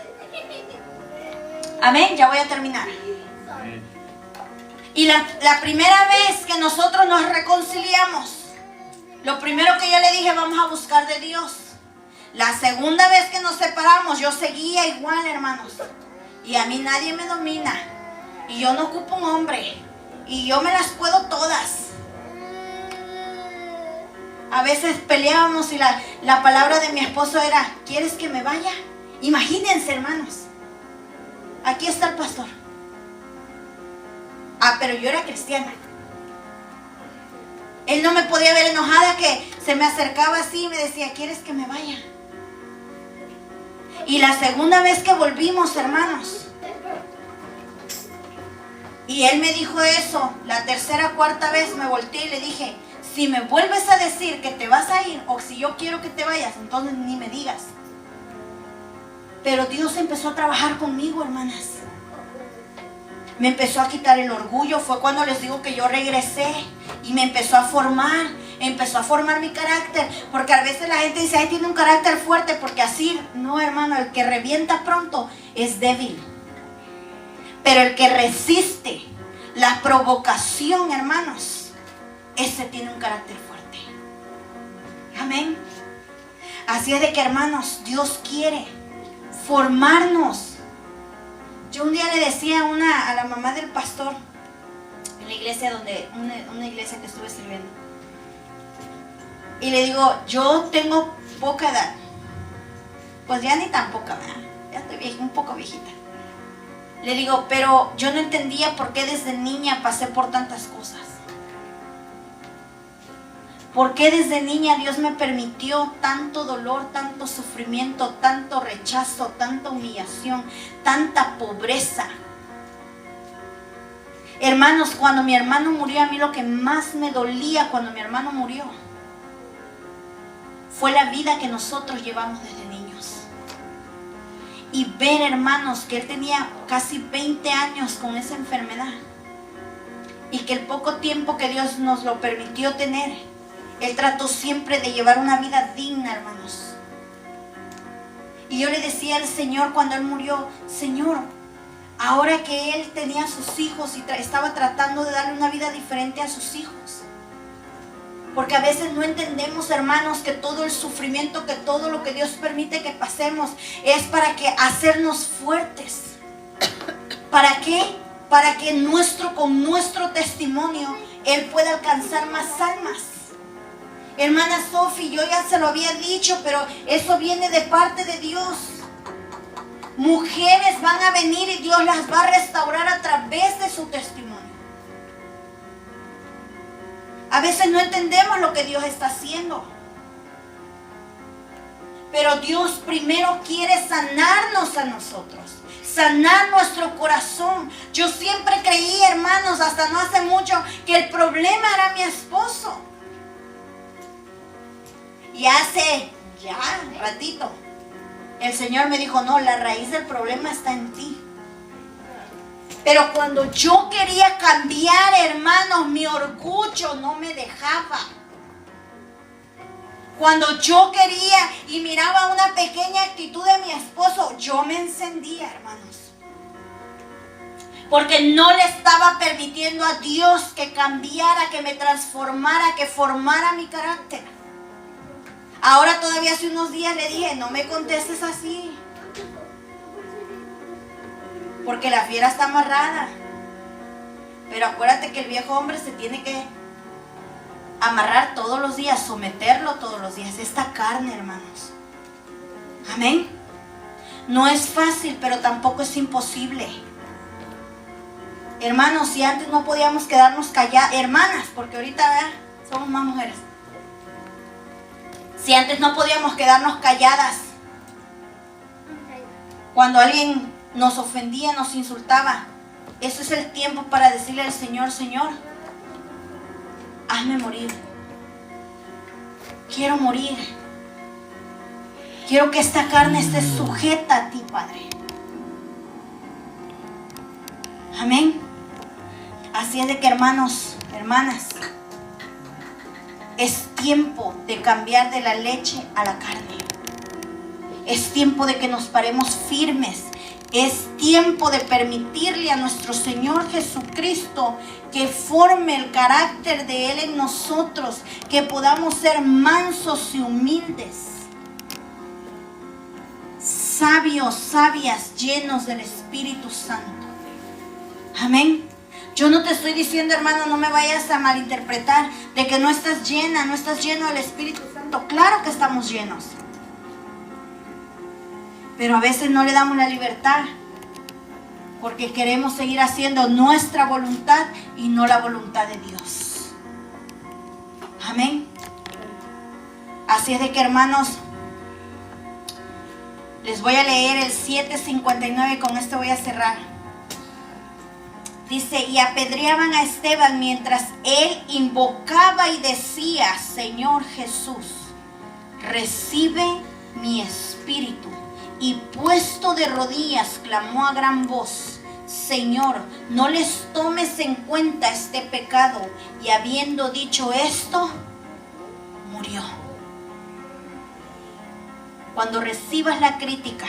Amén, ya voy a terminar. Y la primera vez que nosotros nos reconciliamos, lo primero que yo le dije, vamos a buscar de Dios. La segunda vez que nos separamos, yo seguía igual, hermanos. Y a mí nadie me domina. Y yo no ocupo un hombre. Y yo me las puedo todas. A veces peleábamos y la palabra de mi esposo era, ¿quieres que me vaya? Imagínense, hermanos. Aquí está el pastor. Pero yo era cristiana. Él no me podía ver enojada, que se me acercaba así y me decía, ¿quieres que me vaya? Y la segunda vez que volvimos, hermanos, y él me dijo eso, la tercera, cuarta vez me volteé y le dije, si me vuelves a decir que te vas a ir, o si yo quiero que te vayas, entonces ni me digas. Pero Dios empezó a trabajar conmigo, hermanas. Me empezó a quitar el orgullo. Fue cuando les digo que yo regresé y me empezó a formar mi carácter. Porque a veces la gente dice, ay, tiene un carácter fuerte, porque así, no, hermano, el que revienta pronto es débil. Pero el que resiste la provocación, hermanos, ese tiene un carácter fuerte. Amén. Así es de que, hermanos, Dios quiere formarnos. Yo un día le decía a la mamá del pastor en la iglesia una iglesia que estuve sirviendo, y le digo, yo tengo poca edad, pues ya ni tan poca, ¿verdad? Ya estoy un poco viejita. Le digo, pero yo no entendía por qué desde niña pasé por tantas cosas. ¿Por qué desde niña Dios me permitió tanto dolor, tanto sufrimiento, tanto rechazo, tanta humillación, tanta pobreza? Hermanos, cuando mi hermano murió, a mí lo que más me dolía cuando mi hermano murió fue la vida que nosotros llevamos desde niños. Y ver, hermanos, que él tenía casi 20 años con esa enfermedad. Y que el poco tiempo que Dios nos lo permitió tener, él trató siempre de llevar una vida digna, hermanos. Y yo le decía al Señor cuando él murió, Señor, ahora que él tenía a sus hijos y estaba tratando de darle una vida diferente a sus hijos. Porque a veces no entendemos, hermanos, que todo el sufrimiento, que todo lo que Dios permite que pasemos es para que hacernos fuertes. ¿Para qué? Para que con nuestro testimonio Él pueda alcanzar más almas. Hermana Sofi, yo ya se lo había dicho, pero eso viene de parte de Dios. Mujeres van a venir y Dios las va a restaurar a través de su testimonio. A veces no entendemos lo que Dios está haciendo. Pero Dios primero quiere sanarnos a nosotros, sanar nuestro corazón. Yo siempre creí, hermanos, hasta no hace mucho, que el problema era mi esposo. Y hace ya un ratito, el Señor me dijo, no, la raíz del problema está en ti. Pero cuando yo quería cambiar, hermanos, mi orgullo no me dejaba. Cuando yo quería y miraba una pequeña actitud de mi esposo, yo me encendía, hermanos. Porque no le estaba permitiendo a Dios que cambiara, que me transformara, que formara mi carácter. Ahora todavía hace unos días le dije, no me contestes así. Porque la fiera está amarrada. Pero acuérdate que el viejo hombre se tiene que amarrar todos los días, someterlo todos los días. Esta carne, hermanos. Amén. No es fácil, pero tampoco es imposible. Hermanos, si antes no podíamos quedarnos calladas, hermanas, porque ahorita somos más mujeres. Si antes no podíamos quedarnos calladas, cuando alguien nos ofendía, nos insultaba, ese es el tiempo para decirle al Señor, Señor, hazme morir. Quiero morir. Quiero que esta carne esté sujeta a ti, Padre. Amén. Así es de que, hermanos, hermanas, es tiempo de cambiar de la leche a la carne. Es tiempo de que nos paremos firmes. Es tiempo de permitirle a nuestro Señor Jesucristo que forme el carácter de Él en nosotros, que podamos ser mansos y humildes, sabios, sabias, llenos del Espíritu Santo. Amén. Yo no te estoy diciendo, hermano, no me vayas a malinterpretar, de que no estás llena, no estás lleno del Espíritu Santo. Claro que estamos llenos. Pero a veces no le damos la libertad porque queremos seguir haciendo nuestra voluntad y no la voluntad de Dios. Amén. Así es de que, hermanos, les voy a leer el 7:59 y con esto voy a cerrar. Dice, y apedreaban a Esteban mientras él invocaba y decía, Señor Jesús, recibe mi espíritu. Y puesto de rodillas, clamó a gran voz, Señor, no les tomes en cuenta este pecado. Y habiendo dicho esto, murió. Cuando recibas la crítica,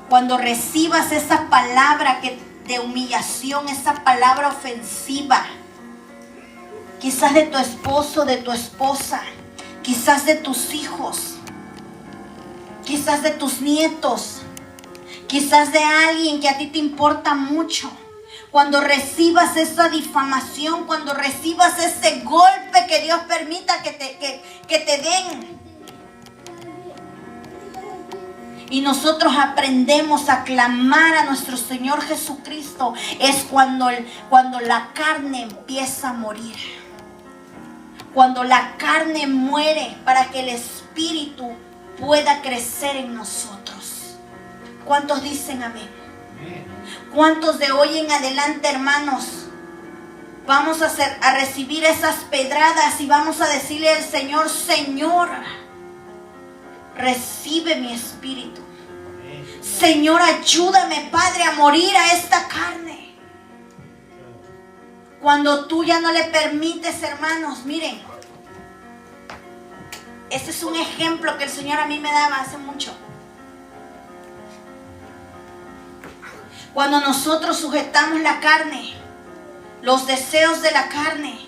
cuando recibas esa palabra de humillación, esa palabra ofensiva, quizás de tu esposo, de tu esposa, quizás de tus hijos, quizás de tus nietos, quizás de alguien que a ti te importa mucho. Cuando recibas esa difamación, cuando recibas ese golpe que Dios permita que te den, y nosotros aprendemos a clamar a nuestro Señor Jesucristo, es cuando la carne empieza a morir. Cuando la carne muere para que el Espíritu pueda crecer en nosotros. ¿Cuántos dicen amén? ¿Cuántos de hoy en adelante, hermanos, vamos a recibir esas pedradas y vamos a decirle al Señor, Señor, recibe mi espíritu? Señor, ayúdame, Padre, a morir a esta carne. Cuando tú ya no le permites, hermanos, miren, este es un ejemplo que el Señor a mí me daba hace mucho. Cuando nosotros sujetamos la carne, los deseos de la carne,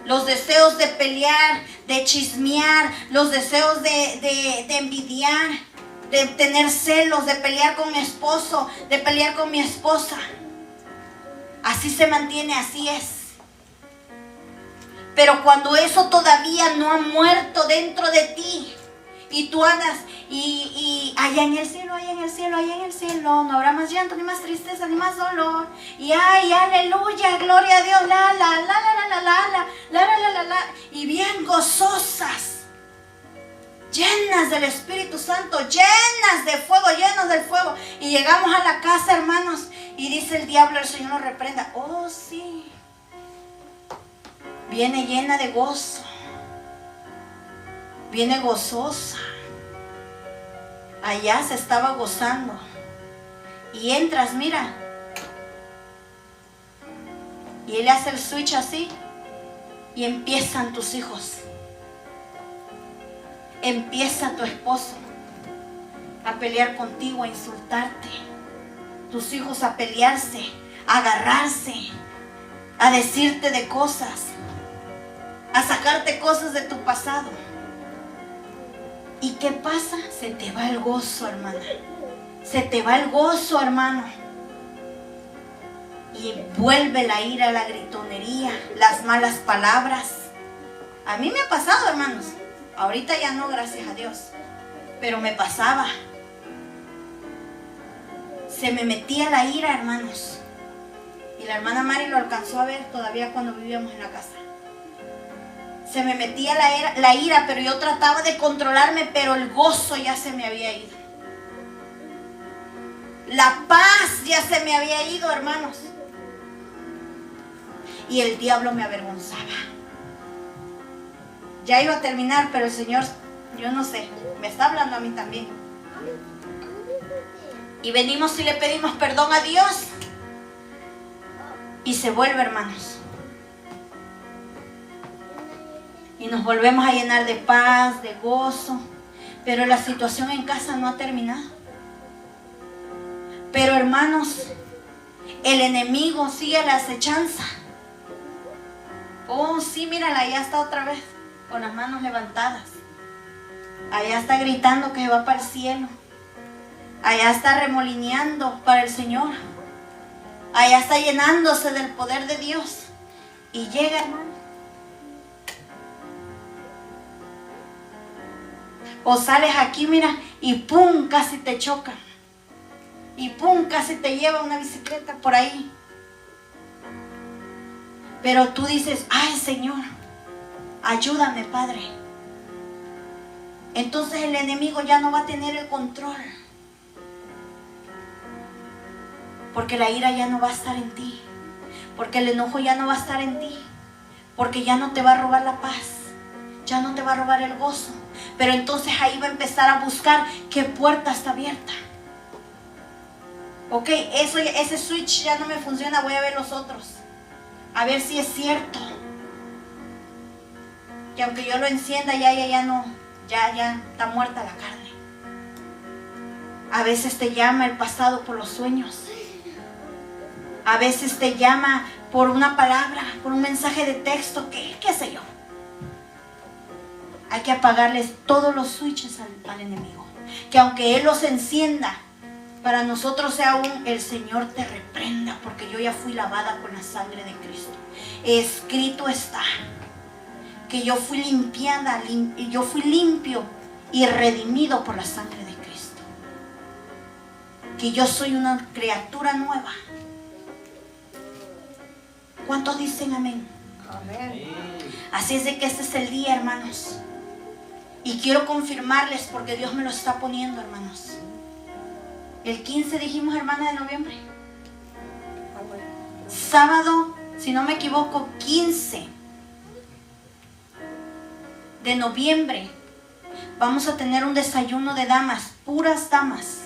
los deseos de pelear, de chismear, los deseos de envidiar, de tener celos, de pelear con mi esposo, de pelear con mi esposa. Así se mantiene, así es. Pero cuando eso todavía no ha muerto dentro de ti, y tú andas y allá en el cielo, allá en el cielo, allá en el cielo, no habrá más llanto, ni más tristeza, ni más dolor. Y ay, aleluya, gloria a Dios, la, y bien gozosas. llenas del Espíritu Santo, llenas de fuego, llenos del fuego. Y llegamos a la casa, hermanos, y dice el diablo, el Señor nos reprenda. Oh, sí. Viene llena de gozo. Viene gozosa. Allá se estaba gozando. Y entras, mira. Y él hace el switch así. Y empiezan tus hijos. Empieza tu esposo a pelear contigo, a insultarte. Tus hijos a pelearse, a agarrarse, a decirte de cosas, a sacarte cosas de tu pasado. ¿Y qué pasa? Se te va el gozo, hermana. Se te va el gozo, hermano. Y vuelve la ira, la gritonería, las malas palabras. A mí me ha pasado, hermanos. Ahorita ya no, gracias a Dios. Pero me pasaba. Se me metía la ira, hermanos. Y la hermana Mari lo alcanzó a ver todavía cuando vivíamos en la casa. Se me metía la ira, pero yo trataba de controlarme, pero el gozo ya se me había ido. La paz ya se me había ido, hermanos. Y el diablo me avergonzaba. Ya iba a terminar, pero el Señor, yo no sé, me está hablando a mí también. Y venimos y le pedimos perdón a Dios. Y se vuelve, hermanos. Y nos volvemos a llenar de paz, de gozo. Pero la situación en casa no ha terminado. Pero, hermanos, el enemigo sigue la acechanza. Oh, sí, mírala, allá está otra vez, con las manos levantadas. Allá está gritando que se va para el cielo. Allá está remolineando para el Señor. Allá está llenándose del poder de Dios. Y llega, hermano. O sales aquí, mira, y pum, casi te choca. Y pum, casi te lleva una bicicleta por ahí. Pero tú dices, ay, Señor, ayúdame, Padre. Entonces el enemigo ya no va a tener el control. Porque la ira ya no va a estar en ti. Porque el enojo ya no va a estar en ti. Porque ya no te va a robar la paz. Ya no te va a robar el gozo. Pero entonces ahí va a empezar a buscar qué puerta está abierta. Ok, ese switch ya no me funciona, voy a ver los otros. A ver si es cierto. Que aunque yo lo encienda, ya no, ya está muerta la carne. A veces te llama el pasado por los sueños. A veces te llama por una palabra, por un mensaje de texto, qué sé yo. Hay que apagarles todos los switches al enemigo. Que aunque él los encienda, para nosotros sea aún el Señor te reprenda, porque yo ya fui lavada con la sangre de Cristo. Escrito está que yo fui limpiada, yo fui limpio y redimido por la sangre de Cristo. Que yo soy una criatura nueva. ¿Cuántos dicen amén? Amén. Así es de que este es el día, hermanos. Y quiero confirmarles porque Dios me lo está poniendo, hermanos. El 15 dijimos, hermana, de noviembre. Sábado, si no me equivoco, 15 de noviembre. Vamos a tener un desayuno de damas, puras damas.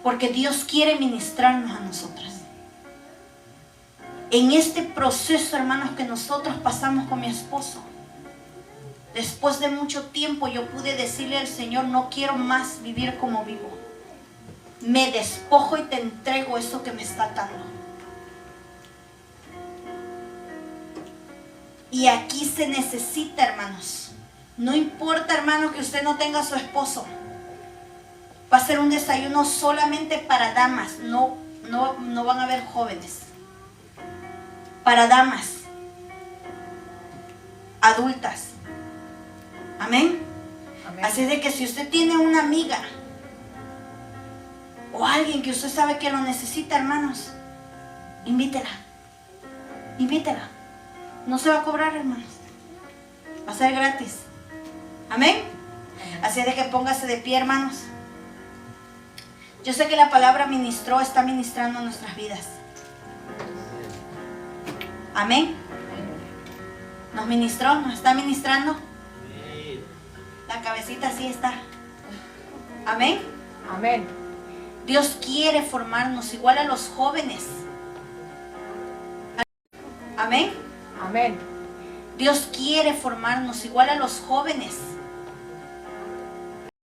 Porque Dios quiere ministrarnos a nosotras. En este proceso, hermanos, que nosotros pasamos con mi esposo. Después de mucho tiempo yo pude decirle al Señor, no quiero más vivir como vivo. Me despojo y te entrego eso que me está atando. Y aquí se necesita, hermanos. No importa, hermano, que usted no tenga a su esposo. Va a ser un desayuno solamente para damas. No van a haber jóvenes. Para damas. Adultas. Amén. Amén. Así de que si usted tiene una amiga o alguien que usted sabe que lo necesita, hermanos, invítela. Invítela. No se va a cobrar, hermanos. Va a ser gratis. Amén. Así de que póngase de pie, hermanos. Yo sé que la palabra ministró, está ministrando nuestras vidas. Amén. Nos ministró, nos está ministrando. La cabecita así está. Amén. Amén. Dios quiere formarnos igual a los jóvenes. Amén. Amén. Dios quiere formarnos igual a los jóvenes.